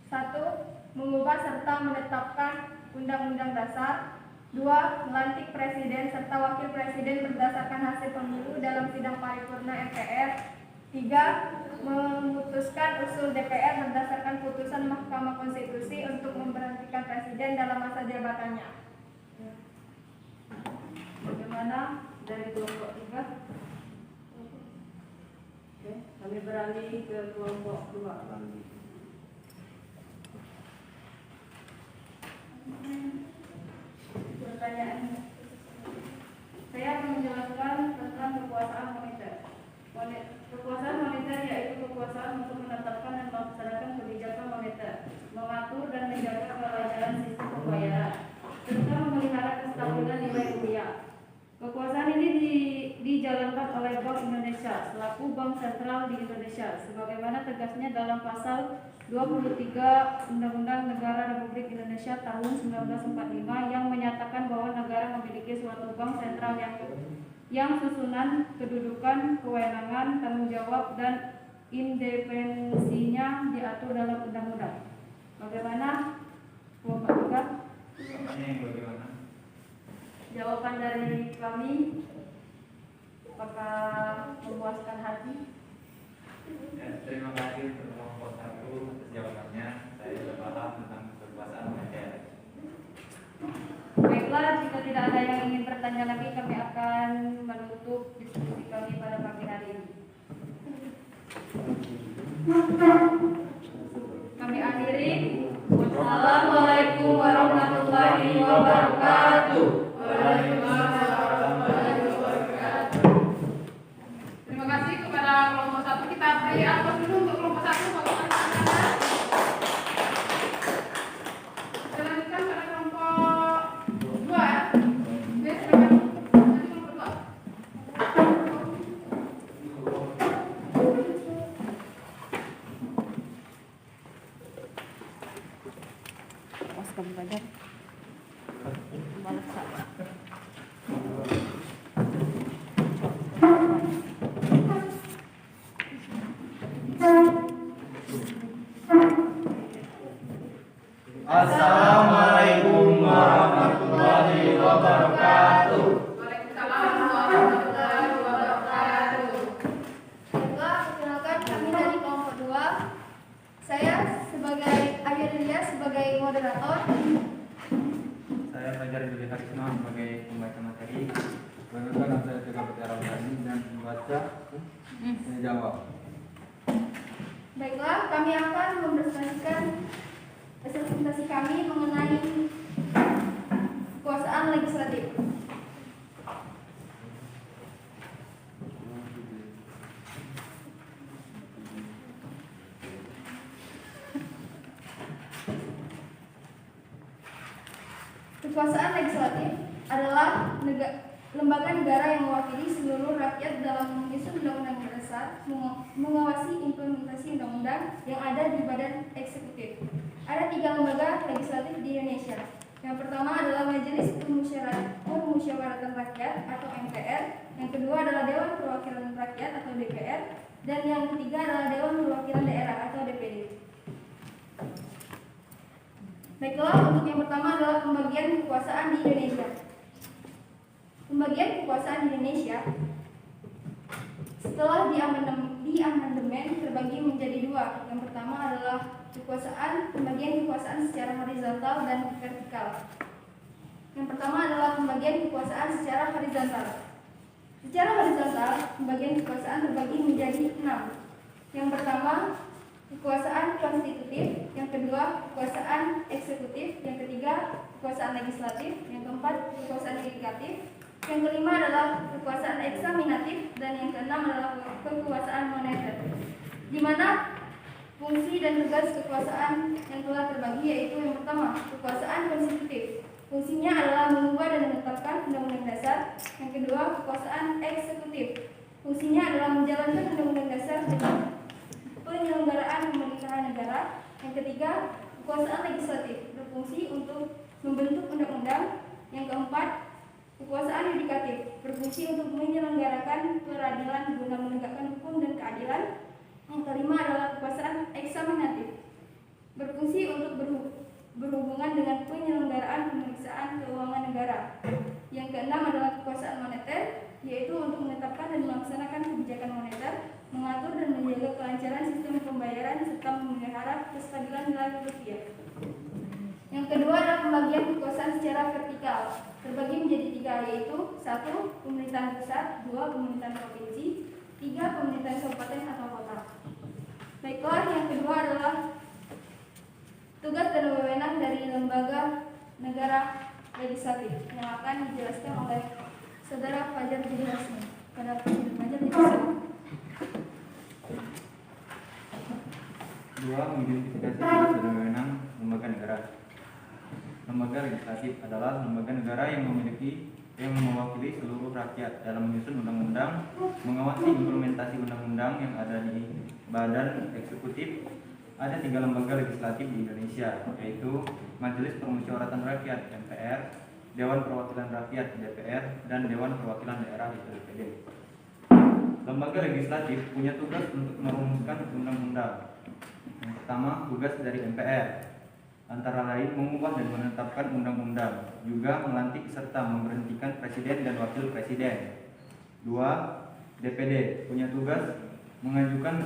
1. Mengubah serta menetapkan undang-undang dasar. 2. Melantik presiden serta wakil presiden berdasarkan hasil pemilu dalam sidang paripurna MPR. 3. Memutuskan usul DPR berdasarkan putusan Mahkamah Konstitusi untuk memberhentikan presiden dalam masa jabatannya. Bagaimana dari kelompok 3? Oke, kami beralih ke kelompok 2. Pertanyaan. Saya akan menjelaskan tentang kekuasaan moneter. Kekuasaan moneter yaitu kekuasaan untuk menetapkan dan melaksanakan kebijakan moneter, mengatur dan menjaga kelancaran sistem pembayaran, serta memelihara kestabilan nilai rupiah. Kekuasaan ini dijalankan oleh Bank Indonesia selaku Bank Sentral di Indonesia, sebagaimana tegasnya dalam pasal 23 Undang-Undang Negara Republik Indonesia tahun 1945 yang menyatakan bahwa negara memiliki suatu bank sentral yang susunan, kedudukan, kewenangan, tanggung jawab, dan independensinya diatur dalam undang-undang. Bagaimana kelompok 3? Bagaimana? Jawaban dari kami apakah memuaskan hati? Ya, terima kasih untuk kelompok 1 atas jawabannya. Saya sudah paham tentang kekuasaan moneter. Baiklah, jika tidak ada yang ingin bertanya lagi, kami akan menutup diskusi kami pada pagi hari ini. Kami akhiri. Wassalamualaikum warahmatullahi wabarakatuh. Terima kasih kepada kelompok 1. Kita beri aplaus dulu untuk kelompok 1. Kita lanjutkan pada kelompok 2 ya. Oke, silakan. Nanti kelompok 2. Mas kamu belajar. Malas saya. Assalamualaikum warahmatullahi wabarakatuh. Waalaikumsalam warahmatullahi wabarakatuh. Baiklah, perkenalkan kami dari kelompok 2. Saya sebagai Ayulia sebagai moderator. Saya Fajar Juli Harisma sebagai pembaca materi. Bagaimana saya juga bicara berani dan membaca dan jawab. Baiklah, kami akan mempresentasikan presentasi kami mengenai kekuasaan legislatif. Kekuasaan legislatif adalah lembaga negara yang mewakili seluruh rakyat dalam menyusun undang-undang dasar, mengawasi implementasi undang-undang yang ada di badan eksekutif. Ada 3 lembaga legislatif di Indonesia. Yang pertama adalah Majelis Permusyawaratan Rakyat atau MPR. Yang kedua adalah Dewan Perwakilan Rakyat atau DPR. Dan yang ketiga adalah Dewan Perwakilan Daerah atau DPD. Baiklah, untuk yang pertama adalah pembagian kekuasaan di Indonesia. Pembagian kekuasaan di Indonesia setelah diamandemen terbagi menjadi 2. Yang pertama adalah pembagian kekuasaan secara horizontal dan vertikal. Yang pertama adalah pembagian kekuasaan secara horizontal. Secara horizontal, pembagian kekuasaan terbagi menjadi 6. Yang pertama, kekuasaan konstitutif. Yang kedua, kekuasaan eksekutif. Yang ketiga, kekuasaan legislatif. Yang keempat, kekuasaan yudikatif. Yang kelima adalah kekuasaan eksaminatif dan yang keenam adalah kekuasaan moneter. Di mana fungsi dan tugas kekuasaan yang telah terbagi yaitu yang pertama, kekuasaan konstitutif. Fungsinya adalah mengubah dan menetapkan undang-undang dasar. Yang kedua, kekuasaan eksekutif. Fungsinya adalah menjalankan undang-undang dasar dengan penyelenggaraan pemerintahan negara. Yang ketiga, kekuasaan legislatif berfungsi untuk membentuk undang-undang. Yang keempat, kekuasaan yudikatif berfungsi untuk menyelenggarakan peradilan guna menegakkan hukum dan keadilan. Yang kelima adalah kekuasaan eksaminatif berfungsi untuk berhubungan dengan penyelenggaraan pemeriksaan keuangan negara. Yang keenam adalah kekuasaan moneter, yaitu untuk menetapkan dan melaksanakan kebijakan moneter, mengatur dan menjaga kelancaran sistem pembayaran serta memelihara kestabilan nilai rupiah. Yang kedua adalah pembagian kekuasaan secara vertikal, terbagi menjadi tiga, yaitu 1. Pemerintahan pusat, 2. Pemerintahan provinsi, 3. Pemerintahan kabupaten atau kota. Baiklah, yang kedua adalah tugas dan wewenang dari lembaga negara legislatif yang akan dijelaskan oleh Saudara Fajar Budi Hasmi. Pada Fajar dijelaskan. 2. Mengidentifikasi tugas dan wewenang lembaga negara. Lembaga legislatif adalah lembaga negara yang mewakili seluruh rakyat dalam menyusun undang-undang, mengawasi implementasi undang-undang yang ada di badan eksekutif. Ada 3 lembaga legislatif di Indonesia, yaitu Majelis Permusyawaratan Rakyat (MPR), Dewan Perwakilan Rakyat (DPR), dan Dewan Perwakilan Daerah (DPD). Lembaga legislatif punya tugas untuk merumuskan undang-undang. Yang pertama, tugas dari MPR antara lain mengubah dan menetapkan undang-undang, juga melantik serta memberhentikan presiden dan wakil presiden. 2. DPD punya tugas mengajukan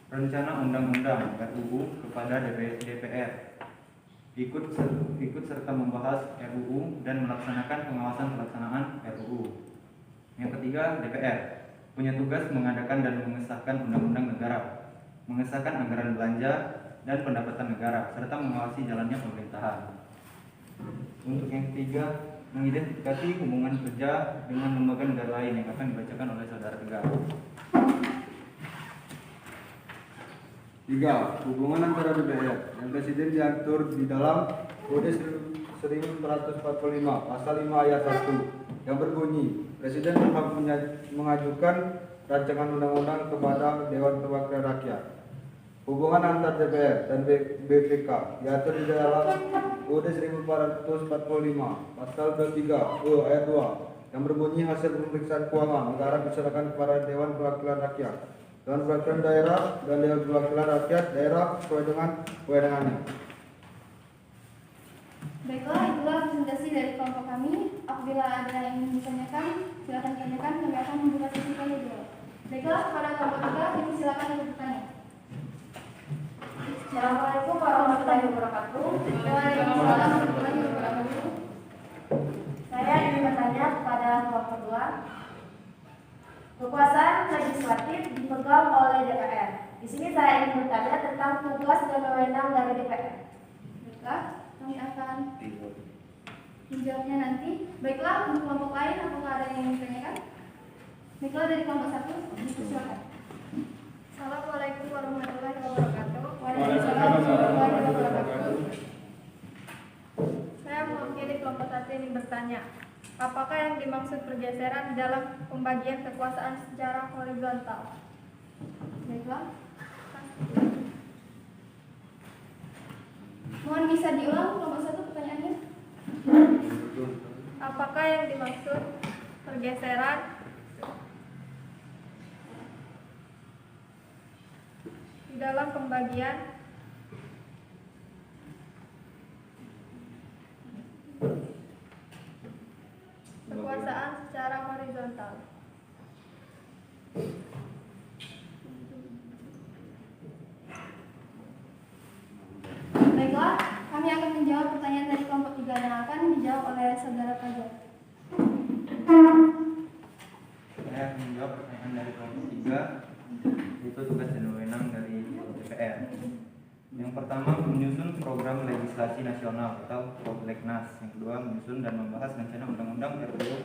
rencana undang-undang RUU kepada DPR, ikut serta membahas RUU dan melaksanakan pengawasan pelaksanaan RUU. Yang ketiga, DPR punya tugas mengadakan dan mengesahkan undang-undang negara, mengesahkan anggaran belanja dan pendapatan negara, serta mengawasi jalannya pemerintahan. Untuk yang ketiga, mengidentifikasi hubungan kerja dengan lembaga negara lain yang akan dibacakan oleh Saudara Tegar. 3. Hubungan antara DPR dan Presiden diatur di dalam Kode 1445 Pasal 5 Ayat 1 yang berbunyi, Presiden berhak mengajukan rancangan undang-undang kepada Dewan Perwakilan Rakyat. Hubungan antar DPR dan BPK diatur di dalam Kode 1445 Pasal 23 Ayat 2 yang berbunyi, hasil pemeriksaan keuangan negara diserahkan kepada Dewan Perwakilan Rakyat, Dewan Perwakilan Daerah, dan Dewan Perwakilan Rakyat Daerah sesuai dengan kewenangannya. Baiklah, itulah presentasi dari kelompok kami. Apabila ada yang ingin ditanyakan, silakan tanyakan. Kami akan membuka sesi tanya jawab. Baiklah, kepada kelompok 3, kami silakan untuk bertanya. Assalamualaikum warahmatullahi wabarakatuh. Waalaikumsalam warahmatullahi wabarakatuh. Saya ingin bertanya kepada kelompok 2. Kekuasaan legislatif dipegang oleh DPR. Di sini saya ingin bertanya tentang tugas dan wewenang dari DPR. Baiklah, kami akan menjawabnya nanti. Baiklah, untuk kelompok lain, apakah ada yang ingin ditanyakan? Baiklah, dari kelompok 1, silakan. Assalamualaikum warahmatullahi wabarakatuh. Waalaikumsalam warahmatullahi wabarakatuh. Saya mewakili kelompok 1 ini bertanya, apakah yang dimaksud pergeseran dalam pembagian kekuasaan secara horizontal? Baiklah. Mohon bisa diulang kelompok 1 pertanyaannya. Apakah yang dimaksud pergeseran di dalam pembagian kekuasaan secara horizontal? Baiklah, kami akan menjawab pertanyaan dari kelompok 3 yang akan dijawab oleh Saudara Fajar. Saya akan menjawab pertanyaan dari kelompok 3, yaitu tugas dan wewenang dari DPR. Yang pertama, menyusun program legislasi nasional atau Prolegnas. Yang kedua, menyusun dan membahas rencana undang-undang RUU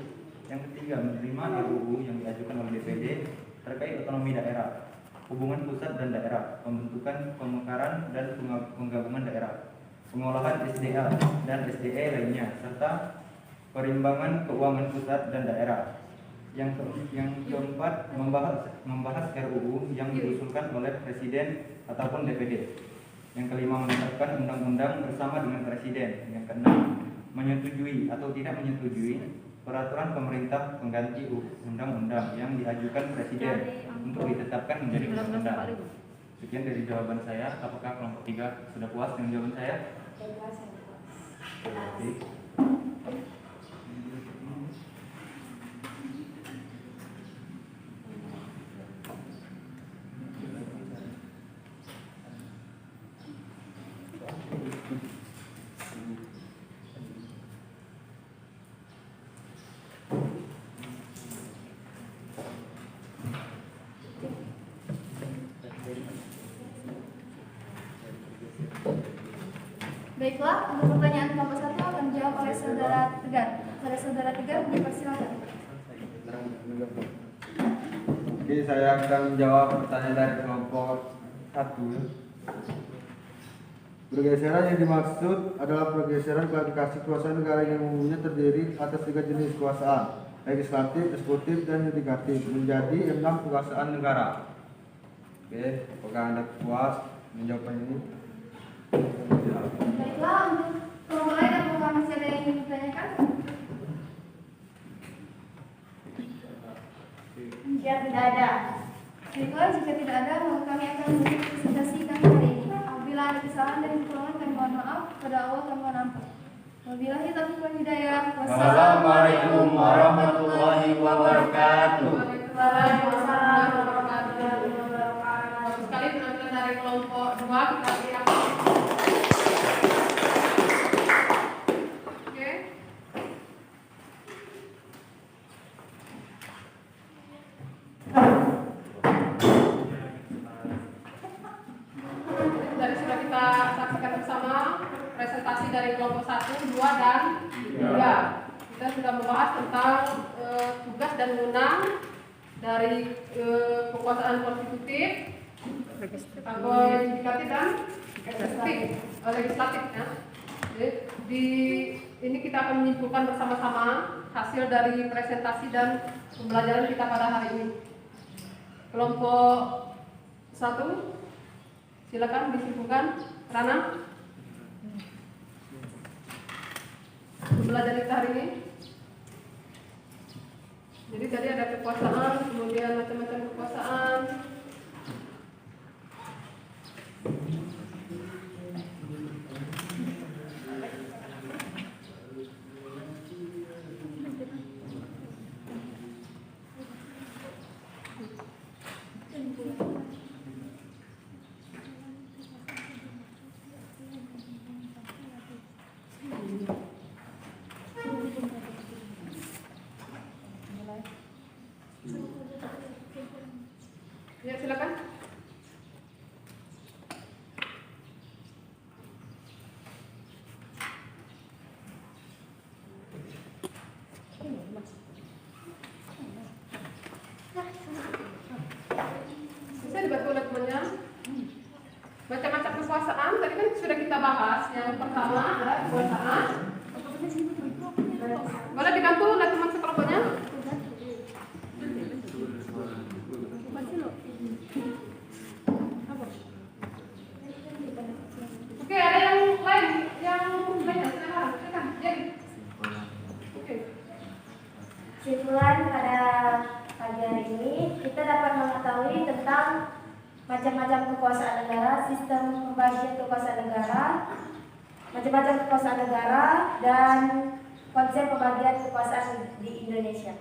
Yang ketiga, menerima RUU yang diajukan oleh DPD terkait otonomi daerah, hubungan pusat dan daerah, pembentukan, pemekaran, dan penggabungan daerah, pengolahan SDA dan SDE lainnya, serta perimbangan keuangan pusat dan daerah. Yang keempat, membahas RUU yang diusulkan oleh Presiden ataupun DPD. Yang kelima, menetapkan undang-undang bersama dengan Presiden. Yang keenam, menyetujui atau tidak menyetujui peraturan pemerintah pengganti undang-undang yang diajukan Presiden untuk ditetapkan menjadi undang-undang. Sekian dari jawaban saya. Apakah kelompok 3 sudah puas dengan jawaban saya? Oke. Baiklah, untuk pertanyaan kelompok 1 akan dijawab oleh Saudara Tegar. Saudara Tegar, dipersilakan. Oke, saya akan menjawab pertanyaan dari kelompok 1. Pergeseran yang dimaksud adalah pergeseran klasifikasi kekuasaan negara yang umumnya terdiri atas 3 jenis kekuasaan, legislatif, eksekutif, dan yudikatif, menjadi 6 kekuasaan negara. Oke, apakah Anda puas menjawab ini? Baiklah, untuk kelompok lain apakah masih ada yang ingin ditanyakan? Ya, tidak ada. Baiklah, jika tidak ada, maka kami akan menutup presentasi kami hari ini. Apabila ada kesalahan dan kekurangan, kami mohon maaf. Pada Allah kami mohon ampun. Wabillahi taufiq wal hidayah. Wassalamualaikum warahmatullahi wabarakatuh. Waalaikumsalam warahmatullahi wabarakatuh. Sekali penampilan dari kelompok 2 kita lihat. Oke. Dari sudah kita saksikan bersama presentasi dari kelompok 1, 2, dan 3. Kita sudah membahas tentang tugas dan wewenang dari kekuasaan konstitutif, yudikatif, dan legislatif. Ya. Jadi, di ini kita akan menyimpulkan bersama-sama hasil dari presentasi dan pembelajaran kita pada hari ini. Kelompok 1, silakan disimpulkan. Rana, pembelajaran kita hari ini. Jadi tadi ada kekuasaan, kemudian macam-macam kekuasaan. Ya, silakan. Bisa dibantu oleh temannya. Macam-macam kekuasaan tadi kan sudah kita bahas. Yang pertama adalah kekuasaan. Boleh dibantu oleh teman sekelompoknya? Oke, ada yang lain yang banyak silakan. Jadi, oke. Kesimpulan pada pagi hari ini kita dapat mengetahui tentang macam-macam kekuasaan negara, sistem pembagian kekuasaan negara, macam-macam kekuasaan negara, dan konsep pembagian kekuasaan di Indonesia.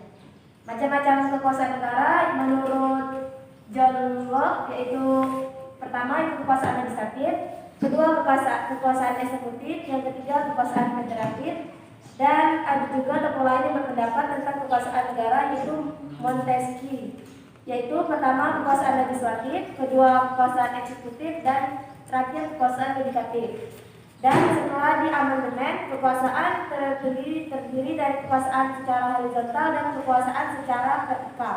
Macam-macam kekuasaan negara menurut John Locke yaitu pertama itu kekuasaan legislatif, kedua kekuasaan eksekutif, yang ketiga kekuasaan federatif, dan ada juga tokoh lain yang berpendapat tentang kekuasaan negara yaitu Montesquieu, yaitu pertama kekuasaan legislatif, kedua kekuasaan eksekutif, dan terakhir kekuasaan yudikatif. Dan setelah diamandemen, kekuasaan terdiri dari kekuasaan secara horizontal dan kekuasaan secara vertikal.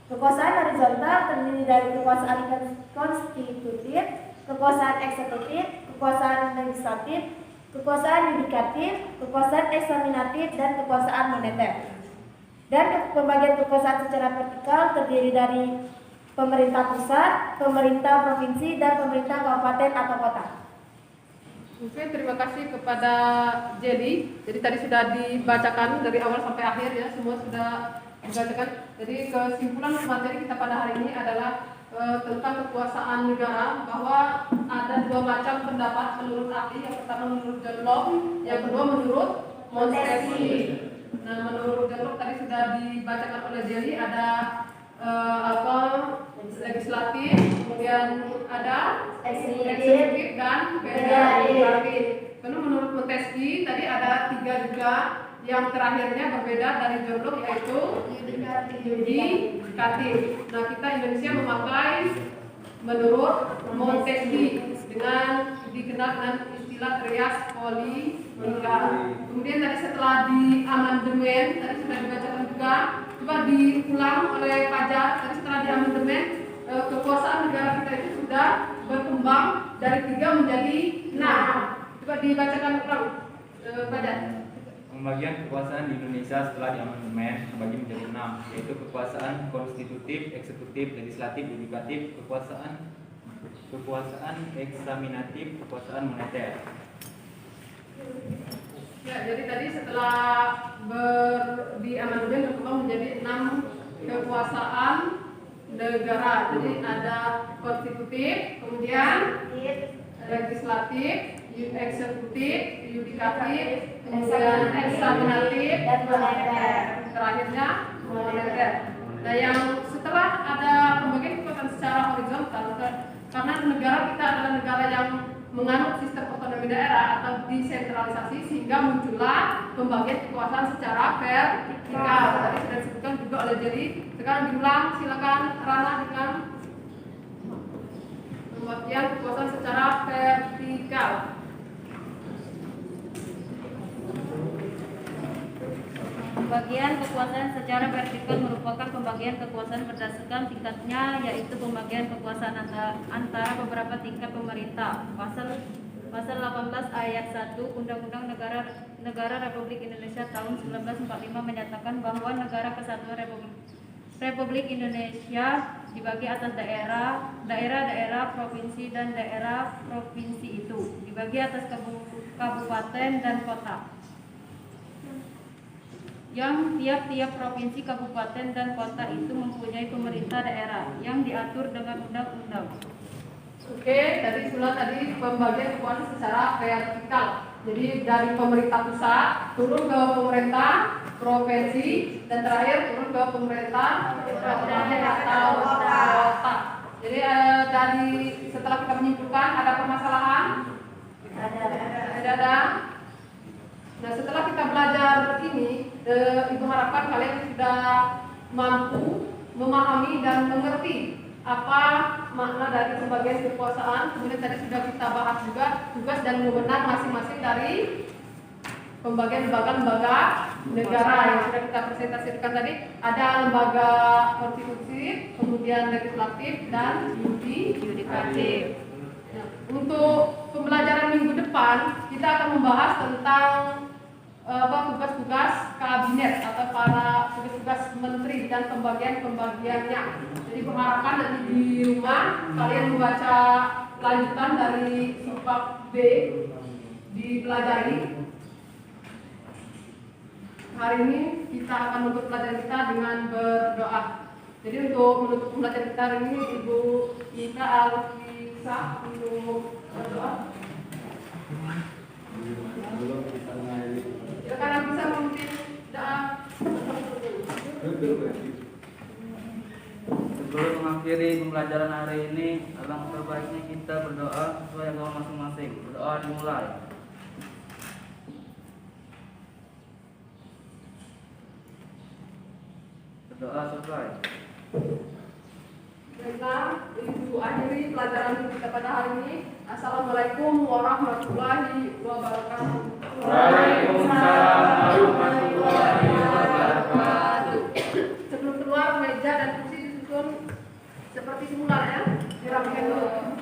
Kekuasaan horizontal terdiri dari kekuasaan konstitutif, kekuasaan eksekutif, kekuasaan legislatif, kekuasaan yudikatif, kekuasaan eksaminatif, dan kekuasaan moneter. Dan pembagian kekuasaan secara vertikal terdiri dari pemerintah pusat, pemerintah provinsi, dan pemerintah kabupaten atau kota. Oke, terima kasih kepada Jadi. Jadi tadi sudah dibacakan dari awal sampai akhir ya, semua sudah dibacakan. Jadi kesimpulan materi kita pada hari ini adalah tentang kekuasaan negara, bahwa ada dua macam pendapat menurut ahli. Yang pertama menurut John Locke, yang kedua menurut Montesquieu. Nah, menurut John Locke tadi sudah dibacakan oleh Jelly, ada legislatif, kemudian ada eksekutif dan federatif. Lalu menurut Montesquieu tadi ada 3 juga, yang terakhirnya berbeda dari John Locke, yaitu yudikatif. Nah, kita Indonesia memakai menurut Montesquieu dengan dikenal dengan istilah res politica. Kemudian tadi setelah di amandemen, tadi sudah dibacakan juga, coba diulang oleh Fajar. Tadi setelah di amandemen, kekuasaan negara kita itu sudah berkembang dari 3 menjadi 6. Coba dibacakan ulang, Fajar. Pembagian kekuasaan di Indonesia setelah diamandemen terbagi menjadi 6, yaitu kekuasaan konstitutif, eksekutif, legislatif, yudikatif, kekuasaan eksaminatif, kekuasaan moneter. Ya, jadi tadi setelah diamandemen berkembang menjadi 6 kekuasaan negara. Jadi ada konstitutif, kemudian legislatif, eksekutif, yudikatif, kemudian eksaminatif, dan moneter. Terakhirnya moneter. Nah, yang setelah ada pembagian kekuasaan secara horizontal, karena negara kita adalah negara yang menganut sistem otonomi daerah atau desentralisasi, sehingga muncullah pembagian kekuasaan secara vertikal. Tadi sudah disebutkan juga oleh Jerry. Sekarang diulang, silakan Rana dengan pembagian kekuasaan secara vertikal. Pembagian kekuasaan secara vertikal merupakan pembagian kekuasaan berdasarkan tingkatnya, yaitu pembagian kekuasaan antara beberapa tingkat pemerintah. Pasal 18 ayat 1 Undang-Undang Negara Republik Indonesia tahun 1945 menyatakan bahwa Negara Kesatuan Republik Indonesia dibagi atas daerah, provinsi, dan daerah provinsi itu dibagi atas kabupaten dan kota, yang tiap-tiap provinsi, kabupaten, dan kota itu mempunyai pemerintah daerah yang diatur dengan undang-undang. Oke, tadi pembagian kekuasaan secara vertikal. Jadi dari pemerintah pusat turun ke pemerintah provinsi, dan terakhir turun ke pemerintah kabupaten atau kota. Jadi dari setelah kita menyimpulkan, ada permasalahan? Ada. Nah, setelah kita belajar ini, Ibu harapkan kalian sudah mampu memahami dan mengerti apa makna dari pembagian kekuasaan. Kemudian tadi sudah kita bahas juga tugas dan wewenang masing-masing dari pembagian lembaga-lembaga negara yang sudah kita presentasikan tadi. Ada lembaga konstitusi, kemudian legislatif, dan yudikatif. Nah, untuk pembelajaran minggu depan kita akan membahas tentang tugas-tugas kabinet atau para tugas-tugas menteri dan pembagiannya. Jadi berharapkan nanti di rumah kalian membaca lanjutan dari bab B, dipelajari. Hari ini kita akan menutup pelajaran kita dengan berdoa. Jadi untuk menutup pelajaran kita hari ini, Ibu Ika Alisa untuk berdoa. Silakan bisa memimpin doa. Sebelum mengakhiri pembelajaran hari ini, alangkah baiknya kita berdoa sesuai agama masing-masing. Berdoa dimulai. Berdoa selesai. Baiklah, Ibu akhiri pelajaran kita pada hari ini. Assalamualaikum warahmatullahi wabarakatuh. Waalaikumsalam warahmatullahi wabarakatuh. Sebelum keluar, meja dan kursi disusun seperti semula ya. Dirapikan dulu.